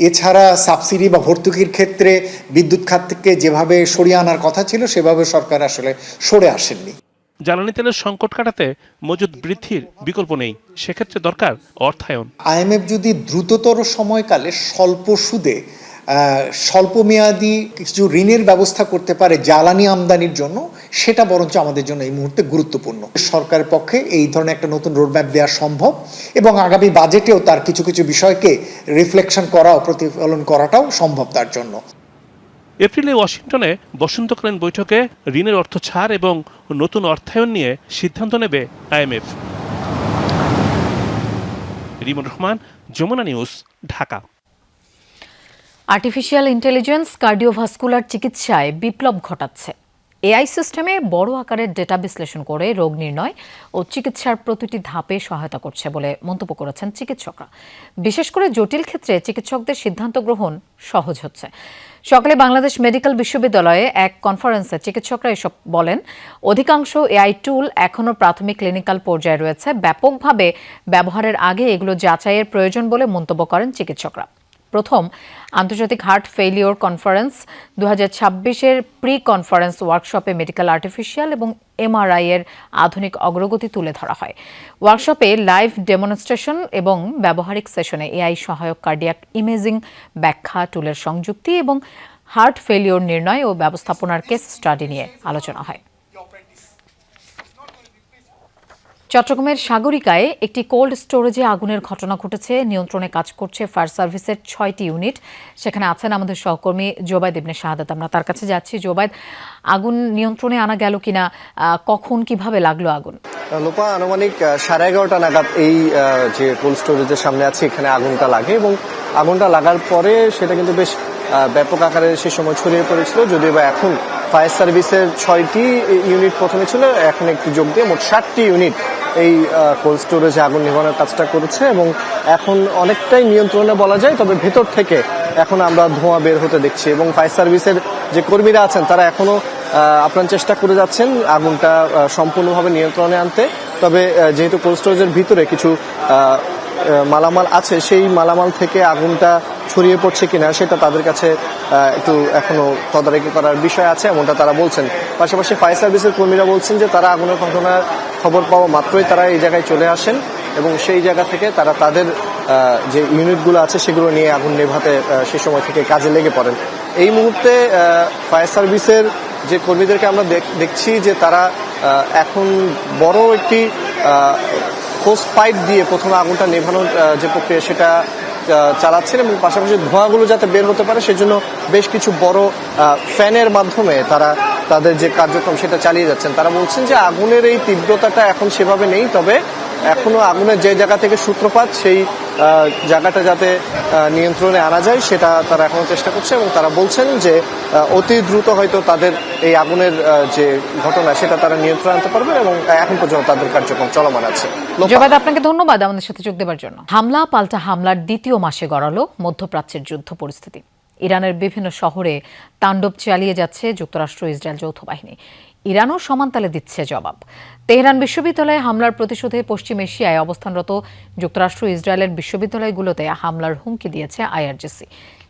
এছাড়া সাবসিডি বা ভর্তুকির ক্ষেত্রে বিদ্যুৎ খাত থেকে যেভাবে সরিয়ে আনার কথা ছিল সেভাবে সরকার আসলে সরে আসেননি। জ্বালানি তেলের সংকট কাটাতে মজুদ বৃদ্ধির বিকল্প নেই, সেক্ষেত্রে দরকার অর্থায়ন। IMF যদি দ্রুততর সময়কালে স্বল্প সুদে স্বল্পমেয়াদী কিছু ঋণের ব্যবস্থা করতে পারে জ্বালানি আমদানির জন্য, সেটা বরঞ্চ আমাদের জন্য এই মুহূর্তে গুরুত্বপূর্ণ। সরকারের পক্ষে এই ধরনের একটা নতুন রোডম্যাপ দেওয়া সম্ভব এবং আগামী বাজেটেও তার কিছু কিছু বিষয়কে রিফ্লেকশন করা ও প্রতিফলন করাটাও সম্ভব তার জন্য। এপ্রিলে ওয়াশিংটনে বসন্তকালীন বৈঠকে ঋণের অর্থ ছাড় এবং নতুন অর্থায়ন নিয়ে সিদ্ধান্ত নেবে IMF। Rimon Rahman, Jamuna news, Dhaka. Artificial intelligence cardiovascular চিকিৎসায় বিপ্লব ঘটাচ্ছে। AI সিস্টেমে বড় আকারের ডেটা বিশ্লেষণ করে রোগ নির্ণয় ও চিকিৎসার প্রতিটি ধাপে সহায়তা করছে বলে মন্তব্য করেছেন চিকিৎসকরা। বিশেষ করে জটিল ক্ষেত্রে চিকিৎসকদের সিদ্ধান্ত গ্রহণ সহজ হচ্ছে। সকালে বাংলাদেশ মেডিকেল বিশ্ববিদ্যালয়ে এক কনফারেন্সে চিকিৎসকরা এসব বলেন। অধিকাংশ AI টুল এখনও প্রাথমিক ক্লিনিক্যাল পর্যায়ে রয়েছে। ব্যাপকভাবে ব্যবহারের আগে এগুলো যাচাইয়ের প্রয়োজন বলে মন্তব্য করেন চিকিৎসকরা। প্রথম আন্তর্জাতিক হার্ট ফেইলিওর কনফারেন্স 2026-এর প্রি কনফারেন্স ওয়ার্কশপে মেডিকেল আর্টিফিশিয়াল এবং MRI এর আধুনিক অগ্রগতি তুলে ধরা হয়। ওয়ার্কশপে লাইভ ডেমনস্ট্রেশন এবং ব্যবহারিক সেশনে AI সহায়ক কার্ডিয়াক ইমেজিং ব্যাখ্যা, টুলের সংযুক্তি এবং হার্ট ফেইলিওর নির্ণয় ও ব্যবস্থাপনার কেস স্টাডি নিয়ে আলোচনা হয়। চট্টগ্রামের সাগরিকায় একটি কোল্ড স্টোরেজে আগুনের ঘটনা ঘটেছে। নিয়ন্ত্রণে কাজ করছে ফায়ার সার্ভিসের 6টি ইউনিট। সেখানে আছেন আমাদের সহকর্মী জোবায়েদ ইবনে শাহাদাত। আমরা তার কাছে যাচ্ছি। জোবায়েদ, আগুন নিয়ন্ত্রণে আনা গেল কিনা, কখন কিভাবে লাগলো আগুন? লোপা, আনুমানিক 11:30 নাগাদ এই যে কোল্ড স্টোরেজের সামনে আছে এখানে আগুনটা লাগে এবং আগুনটা লাগার পরে সেটা কিন্তু বেশ ব্যাপক আকারে সে সময় ছড়িয়ে পড়েছিল। যদিও বা এখন ফায়ার সার্ভিসের 6টি ইউনিট প্রথমে ছিল, এখন একটু যোগ দিয়ে মোট 7টি ইউনিট এই কোল্ড স্টোরেজে আগুন নেভানোর কাজটা করেছে এবং এখন অনেকটাই নিয়ন্ত্রণে বলা যায়। তবে ভেতর থেকে এখন আমরা ধোঁয়া বের হতে দেখছি এবং ফায়ার সার্ভিসের যে কর্মীরা আছেন তারা এখনো আপ্রাণ চেষ্টা করে যাচ্ছেন আগুনটা সম্পূর্ণভাবে নিয়ন্ত্রণে আনতে। তবে যেহেতু কোল্ড স্টোরেজের ভিতরে কিছু মালামাল আছে, সেই মালামাল থেকে আগুনটা ছড়িয়ে পড়ছে কিনা সেটা তাদের কাছে একটু এখনো তদারকি করার বিষয় আছে, এমনটা তারা বলছেন। পাশাপাশি ফায়ার সার্ভিসের কর্মীরা বলছেন যে তারা আগুনের ঘটনার খবর পাওয়া মাত্রই তারা এই জায়গায় চলে আসেন এবং সেই জায়গা থেকে তারা তাদের যে ইউনিটগুলো আছে সেগুলো নিয়ে আগুন নেভাতে সে সময় থেকে কাজে লেগে পড়েন। এই মুহূর্তে ফায়ার সার্ভিসের যে কর্মীদেরকে আমরা দেখছি যে তারা এখন বড় একটি হোস পাইপ দিয়ে প্রথমে আগুনটা নেভানোর যে প্রক্রিয়া সেটা চালাচ্ছেন এবং পাশাপাশি ধোঁয়াগুলো যাতে বের হতে পারে সেজন্য বেশ কিছু বড় ফ্যানের মাধ্যমে তারা তাদের যে কার্যক্রম সেটা চালিয়ে যাচ্ছেন। তারা বলছেন যে আগুনের এই তীব্রতাটা এখন সেভাবে নেই, তবে এখনো আগুনের যে জায়গা থেকে সূত্রপাত সেই জায়গাটা যাতে নিয়ন্ত্রণে আনা যায় সেটা তারা এখনো চেষ্টা করছে এবং তারা বলছেন যে অতি দ্রুত হয়তো তাদের এই আগুনের যে ঘটনা সেটা তারা নিয়ন্ত্রণে আনতে পারবে এবং এখন পর্যন্ত তাদের কার্যক্রম চলমান আছে। জোবায়েদ, আপনাকে ধন্যবাদ আমাদের সাথে যোগ দেওয়ার জন্য। হামলা পাল্টা হামলার দ্বিতীয় মাসে গড়ালো মধ্যপ্রাচ্যের যুদ্ধ পরিস্থিতি। ইরানের বিভিন্ন শহরে তাণ্ডব চালিয়ে যাচ্ছে যুক্তরাষ্ট্র ইসরায়েল যৌথ বাহিনী। ইরানও সমান তালে দিচ্ছে জবাব। তেহরান বিশ্ববিদ্যালয়ে হামলার প্রতিশোধে পশ্চিম এশিয়ায় অবস্থানরত যুক্তরাষ্ট্র ইসরায়েলের বিশ্ববিদ্যালয়গুলোতে হামলার হুমকি দিয়েছে IRGC।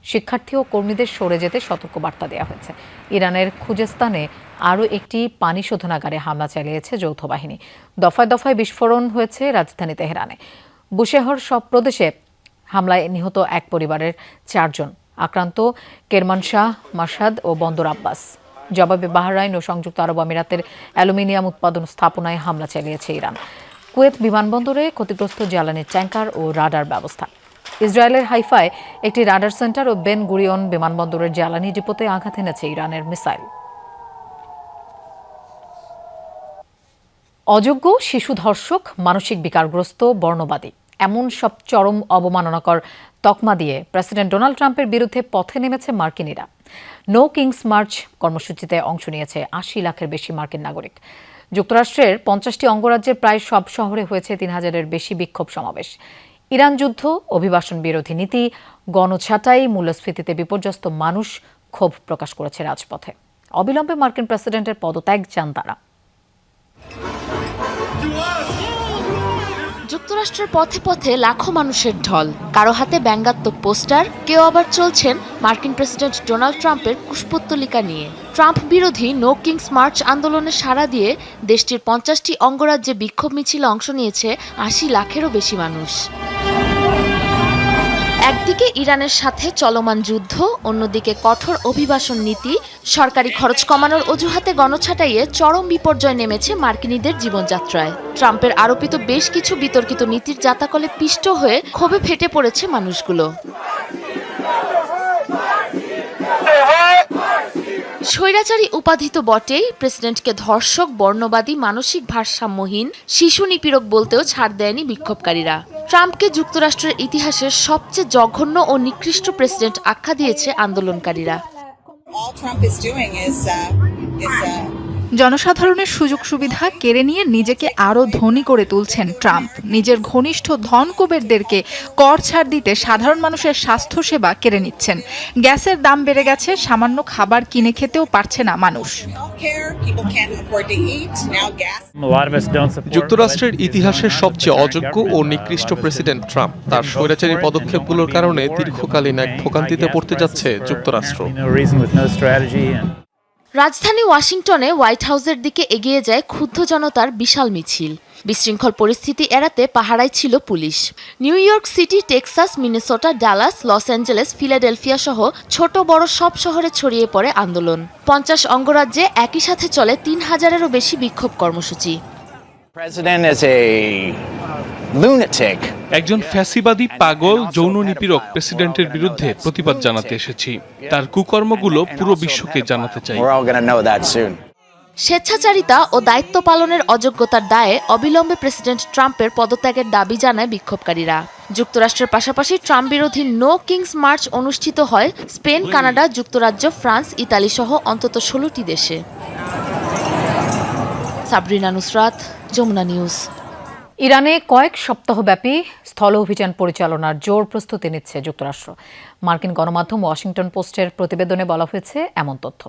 শিক্ষার্থী ও কর্মীদের সরে যেতে সতর্কবার্তা দেওয়া হয়েছে। ইরানের খুজেস্তানে আরও একটি পানি শোধনাগারে হামলা চালিয়েছে যৌথ বাহিনী। দফায় দফায় বিস্ফোরণ হয়েছে রাজধানী তেহরানে। বুশেহর সব প্রদেশে হামলায় নিহত এক পরিবারের 4 জন। আক্রান্ত কেরমানশাহ, মাশহাদ ও বন্দর আব্বাস। জবাবে বাহরাইন ও সংযুক্ত আরব আমিরাতের অ্যালুমিনিয়াম উৎপাদন স্থাপনায় হামলা চালিয়েছে ইরান। কুয়েত বিমানবন্দরে ক্ষতিগ্রস্ত জ্বালানির ট্যাঙ্কার ও রাডার ব্যবস্থা। ইসরায়েলের হাইফায় একটি রাডার সেন্টার ও বেন গুরিয়ন বিমানবন্দরের জ্বালানি ডিপোতে আঘাত এনেছে ইরানের মিসাইল। অযোগ্য, শিশু ধর্ষক, মানসিক বিকারগ্রস্ত, বর্ণবাদী এমন সব চরম অবমাননাকর তকমা দিয়ে প্রেসিডেন্ট ডোনাল্ড ট্রাম্পের বিরুদ্ধে পথে নেমেছে মার্কিনীরা। নো কিংস মার্চ কর্মসূচিতে অংশ নিয়েছে 80 লাখের বেশি মার্কিন নাগরিক। যুক্তরাষ্ট্রের 50টি অঙ্গরাজ্যের প্রায় সব শহরে হয়েছে 3000-এর বেশি বিক্ষোভ সমাবেশ। ইরান যুদ্ধ, অভিবাসন বিরোধী নীতি, গণছাঁটাই, মূল্যস্ফীতিতে বিপর্যস্ত মানুষ ক্ষোভ প্রকাশ করেছে রাজপথে। অবিলম্বে মার্কিন প্রেসিডেন্টের পদত্যাগ চান তারা। যুক্তরাষ্ট্রের পথে পথে লাখো মানুষের ঢল, কারো হাতে ব্যঙ্গাত্মক পোস্টার, কেউ আবার চলছেন মার্কিন প্রেসিডেন্ট ডোনাল্ড ট্রাম্পের কুশপুত্তলিকা নিয়ে। ট্রাম্প বিরোধী নো কিংস মার্চ আন্দোলনে সাড়া দিয়ে দেশটির 50টি অঙ্গরাজ্যে বিক্ষোভ মিছিলে অংশ নিয়েছে 80 লাখেরও বেশি মানুষ। একদিকে ইরানের সাথে চলমান যুদ্ধ, অন্যদিকে কঠোর অভিবাসন নীতি, সরকারি খরচ কমানোর অজুহাতে গণছাঁটাইয়ে চরম বিপর্যয় নেমেছে মার্কিনীদের জীবনযাত্রায়। ট্রাম্পের আরোপিত বেশ কিছু বিতর্কিত নীতির জাতাকলে পিষ্ট হয়ে ক্ষোভে ফেটে পড়েছে মানুষগুলো। স্বৈরাচারী উপাধি তো বটেই, প্রেসিডেন্টকে ধর্ষক, বর্ণবাদী, মানসিক ভারসাম্যহীন, শিশু নিপীড়ক বলতেও ছাড় দেয়নি বিক্ষোভকারীরা। ট্রাম্পকে যুক্তরাষ্ট্রের ইতিহাসের সবচেয়ে জঘন্য ও নিকৃষ্ট প্রেসিডেন্ট আখ্যা দিয়েছে আন্দোলনকারীরা। জনসাধারণের সুযোগ সুবিধা কেড়ে নিয়ে নিজেকে আরও ধনী করে তুলছেন ট্রাম্প। নিজের ঘনিষ্ঠ ধন কুবেরদেরকে কর ছাড় দিতে সাধারণ মানুষের স্বাস্থ্যসেবা কেড়ে নিচ্ছেন। গ্যাসের দাম বেড়ে গেছে, সামান্য খাবার কিনে খেতেও পারছে না মানুষ। যুক্তরাষ্ট্রের ইতিহাসের সবচেয়ে অযোগ্য ও নিকৃষ্ট প্রেসিডেন্ট ট্রাম্প। তার স্বৈরাচারী পদক্ষেপগুলোর কারণে দীর্ঘকালীন এক ভোগান্তিতে পড়তে যাচ্ছে যুক্তরাষ্ট্র। রাজধানী ওয়াশিংটনে হোয়াইট হাউসের দিকে এগিয়ে যায় ক্ষুব্ধ জনতার বিশাল মিছিল। বিশৃঙ্খল পরিস্থিতি এড়াতে পাহারায় ছিল police. New York city, Texas, Minnesota, Dallas, Los Angeles, Philadelphia সহ ছোট বড় সব শহরে ছড়িয়ে পড়ে আন্দোলন। 50 অঙ্গরাজ্যে একই সাথে চলে 3000-এরও বেশি বিক্ষোভ কর্মসূচি। একজন ফ্যাসিবাদী, পাগল, যৌন নিপীড়ক প্রেসিডেন্টের বিরুদ্ধে প্রতিবাদ জানাতে এসেছি। তার কুকর্মগুলো পুরো বিশ্বকে জানাতে চাই। স্বেচ্ছাচারিতা ও দায়িত্ব পালনের অযোগ্যতার দায়ে অবিলম্বে প্রেসিডেন্ট ট্রাম্পের পদত্যাগের দাবি জানায় বিক্ষোভকারীরা। যুক্তরাষ্ট্রের পাশাপাশি ট্রাম্প বিরোধী নো কিংস মার্চ অনুষ্ঠিত হয় স্পেন, কানাডা, যুক্তরাজ্য, ফ্রান্স, ইতালি সহ অন্তত 16টি দেশে। সাবরিনা নুসরাত, যমুনা নিউজ। ইরানে কয়েক সপ্তাহব্যাপী স্থল অভিযান পরিচালনার জোর প্রস্তুতি নিচ্ছে যুক্তরাষ্ট্র। মার্কিন গণমাধ্যম ওয়াশিংটন পোস্টের প্রতিবেদনে বলা হয়েছে এমন তথ্য।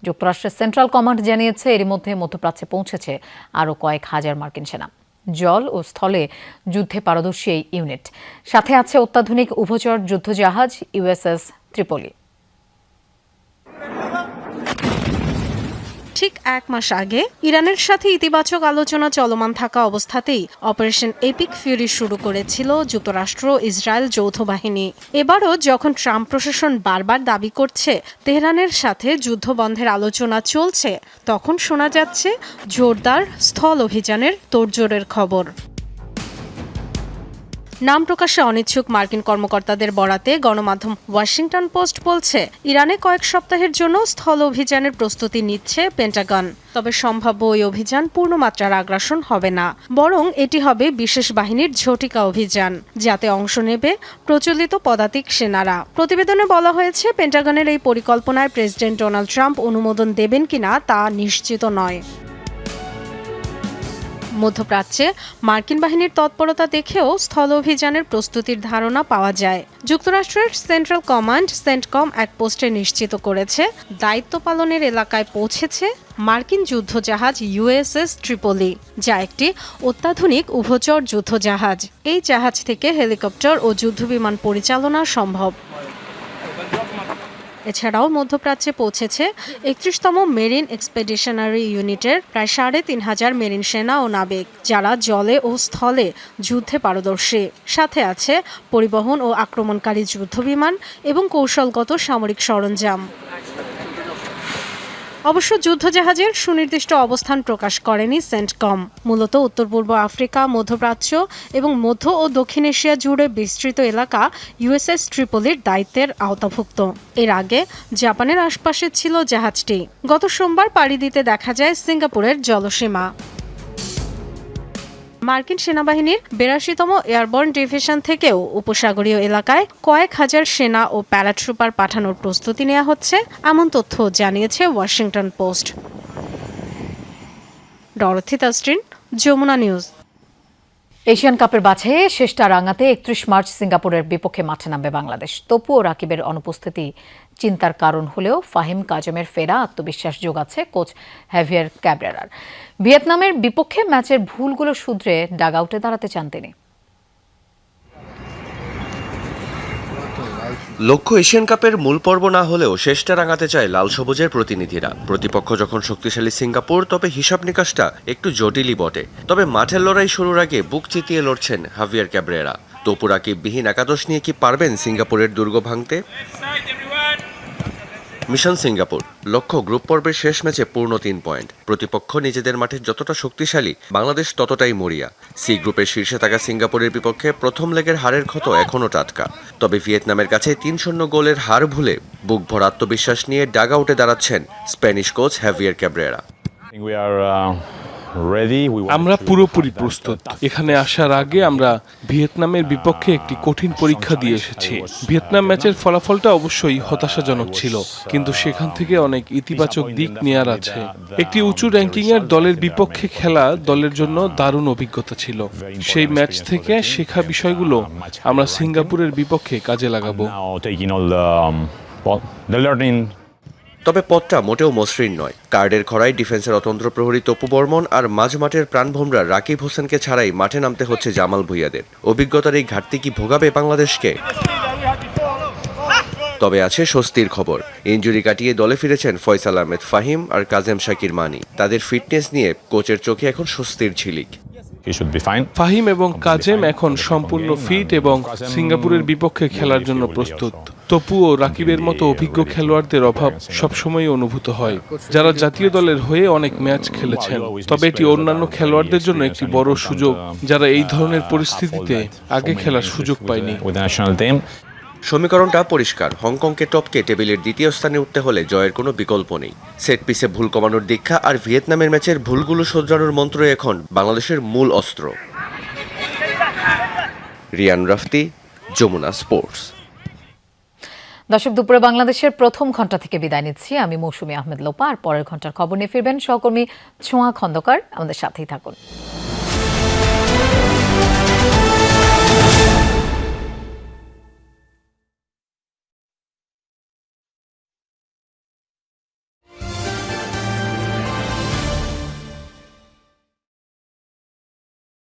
যুক্তরাষ্ট্রের সেন্ট্রাল কমান্ড জানিয়েছে এরই মধ্যে মধ্যপ্রাচ্যে পৌঁছেছে আরও কয়েক হাজার মার্কিন সেনা। জল ও স্থলে যুদ্ধে পারদর্শী এই ইউনিট। সাথে আছে অত্যাধুনিক উভচর যুদ্ধজাহাজ USS ত্রিপলি। ঠিক 1 মাস আগে ইরানের সাথে ইতিবাচক আলোচনা চলমান থাকা অবস্থাতেই অপারেশন এপিক ফিউরি শুরু করেছিল যুক্তরাষ্ট্র ইসরায়েল যৌথ বাহিনী। এবারও যখন ট্রাম্প প্রশাসন বারবার দাবি করছে তেহরানের সাথে যুদ্ধবন্ধের আলোচনা চলছে, তখন শোনা যাচ্ছে জোরদার স্থল অভিযানের তোড়জোড়ের খবর। নাম প্রকাশে অনিচ্ছুক মার্কিন কর্মকর্তাদের বরাতে গণমাধ্যম ওয়াশিংটন পোস্ট বলছে, ইরানে কয়েক সপ্তাহের জন্য স্থল অভিযানের প্রস্তুতি নিচ্ছে পেন্টাগন। তবে সম্ভাব্য ওই অভিযান পূর্ণমাত্রার আগ্রাসন হবে না, বরং এটি হবে বিশেষ বাহিনীর ঝটিকা অভিযান, যাতে অংশ নেবে প্রচলিত পদাতিক সেনারা। প্রতিবেদনে বলা হয়েছে, পেন্টাগনের এই পরিকল্পনায় প্রেসিডেন্ট ডোনাল্ড ট্রাম্প অনুমোদন দেবেন কিনা তা নিশ্চিত নয়। মধ্যপ্রাচ্যে মার্কিন বাহিনীর তৎপরতা দেখেও স্থল অভিযানের প্রস্তুতির ধারণা পাওয়া যায়। যুক্তরাষ্ট্রের সেন্ট্রাল কমান্ড সেন্টকম এক পোস্টে নিশ্চিত করেছে, দায়িত্ব পালনের এলাকায় পৌঁছেছে মার্কিন যুদ্ধজাহাজ USS ত্রিপলি, যা একটি অত্যাধুনিক উভচর যুদ্ধজাহাজ। এই জাহাজ থেকে হেলিকপ্টার ও যুদ্ধবিমান পরিচালনা সম্ভব। এছাড়াও মধ্যপ্রাচ্যে পৌঁছেছে 31তম মেরিন এক্সপেডিশনারি ইউনিটের প্রায় 3500 মেরিন সেনা ও নাবিক, যারা জলে ও স্থলে যুদ্ধে পারদর্শী। সাথে আছে পরিবহন ও আক্রমণকারী যুদ্ধবিমান এবং কৌশলগত সামরিক সরঞ্জাম। অবশ্য যুদ্ধজাহাজের সুনির্দিষ্ট অবস্থান প্রকাশ করেনি সেন্টকম। মূলত উত্তর পূর্ব আফ্রিকা, মধ্যপ্রাচ্য এবং মধ্য ও দক্ষিণ এশিয়া জুড়ে বিস্তৃত এলাকা USS ত্রিপলির দায়িত্বের আওতাভুক্ত। এর আগে জাপানের আশপাশে ছিল জাহাজটি। গত সোমবার পাড়ি দিতে দেখা যায় সিঙ্গাপুরের জলসীমা। মার্কিন সেনাবাহিনীর 82তম এয়ারবর্ন ডিভিশন থেকেও উপসাগরীয় এলাকায় কয়েক হাজার সেনা ও প্যারাট্রুপার পাঠানোর প্রস্তুতি নেওয়া হচ্ছে, এমন তথ্য জানিয়েছে Washington Post. Dorothy Tasrin, Jamuna news. Asian কাপের বাছাইয়ে শেষটা রাঙাতে 31 মার্চ সিঙ্গাপুরের বিপক্ষে মাঠে নামবে বাংলাদেশ। তপু ও রাকিবের অনুপস্থিতি চিন্তার কারণ হলেও ফাহিম কাজমের ফেরা আত্মবিশ্বাস যোগাচ্ছে কোচ হ্যাভিয়ার ক্যাব্রেরার। ভিয়েতনামের বিপক্ষে ম্যাচের ভুলগুলো শুধরে ডাগআউটে দাঁড়াতে চান তিনি। লক্ষ্য এশিয়ান কাপের মূল পর্ব না হলেও শেষটা রাঙাতে চায় লাল সবুজের প্রতিনিধিরা। প্রতিপক্ষ যখন শক্তিশালী সিঙ্গাপুর, তবে হিসাব নিকাশটা একটু জটিলই বটে। তবে মাঠের লড়াই শুরুর আগে বুক চিতিয়ে লড়ছেন হাভিয়ার ক্যাব্রেরা। তপু রাকিব বিহীন একাদশ নিয়ে কি পারবেন সিঙ্গাপুরের দুর্গ ভাঙতে? মিশন সিঙ্গাপুর, লক্ষ্য গ্রুপ পর্বের শেষ ম্যাচে পূর্ণ 3 পয়েন্ট। প্রতিপক্ষ নিজেদের মাঠে যতটা শক্তিশালী, বাংলাদেশ ততটাই মরিয়া। সি গ্রুপের শীর্ষে থাকা সিঙ্গাপুরের বিপক্ষে প্রথম লেগের হারের ক্ষত এখনও টাটকা। তবে ভিয়েতনামের কাছে 3-0 গোলের হার ভুলে বুক ভরা আত্মবিশ্বাস নিয়ে ডাগ আউটে দাঁড়াচ্ছেন স্প্যানিশ কোচ হ্যাভিয়ার ক্যাব্রেরা। আমরা পুরোপুরি প্রস্তুত। এখানে আসার আগে আমরা ভিয়েতনামের বিপক্ষে একটি কঠিন পরীক্ষা দিয়ে এসেছি। ভিয়েতনাম ম্যাচের ফলাফলটা অবশ্যই হতাশাজনক ছিল, কিন্তু সেখান থেকে অনেক ইতিবাচক দিক নেয়ার আছে। একটি উঁচু র্যাঙ্কিংয়ের দলের বিপক্ষে খেলা দলের জন্য দারুণ অভিজ্ঞতা ছিল। সেই ম্যাচ থেকে শেখা বিষয়গুলো আমরা সিঙ্গাপুরের বিপক্ষে কাজে লাগাবো। তবে পথটা মোটেও মসৃণ নয়। কার্ডের খরায় ডিফেন্সের অতন্ত্র প্রহরী তপু বর্মন আর মাঝমাঠের প্রাণভোমরা রাকিব হোসেনকে ছাড়াই মাঠে নামতে হচ্ছে জামাল ভুঁইয়াদের। অভিজ্ঞতার এই ঘাটতি কি ভোগাবে বাংলাদেশকে? তবে আছে স্বস্তির খবর। ইনজুরি কাটিয়ে দলে ফিরেছেন ফয়সাল আহমেদ ফাহিম আর কাজেম শাকির মানি। তাদের ফিটনেস নিয়ে কোচের চোখে এখন স্বস্তির ঝিলিক। ফাহিম এবং কাজেম এখন সম্পূর্ণ ফিট এবং সিঙ্গাপুরের বিপক্ষে খেলার জন্য প্রস্তুত। তপু ও রাকিবের মতো অভিজ্ঞ খেলোয়াড়দের অভাব সবসময় অনুভূত হয়, যারা জাতীয় দলের হয়ে অনেক ম্যাচ খেলেছেন। তবে এটি অন্যান্য খেলোয়াড়দের জন্য একটি বড় সুযোগ, যারা এই ধরনের পরিস্থিতিতে আগে খেলার সুযোগ পায়নি। সমীকরণটা পরিষ্কার। হংকংকে টপকে টেবিলের দ্বিতীয় স্থানে উঠতে হলে জয়ের কোনো বিকল্প নেই। সেট পিসে ভুল কমানোর দীক্ষা আর ভিয়েতনামের ম্যাচের ভুলগুলো শোধরানোর মন্ত্র এখন বাংলাদেশের মূল অস্ত্র। রিয়ান রাফতি, যমুনা স্পোর্টস। দর্শক, দুপুরে বাংলাদেশের প্রথম ঘন্টা থেকে বিদায় নিচ্ছি আমি মৌসুমী আহমেদ লোপা। আর পরের ঘন্টার খবর নিয়ে ফিরবেন সহকর্মী ছোঁয়া খন্দকার। আমাদের সাথেই থাকুন।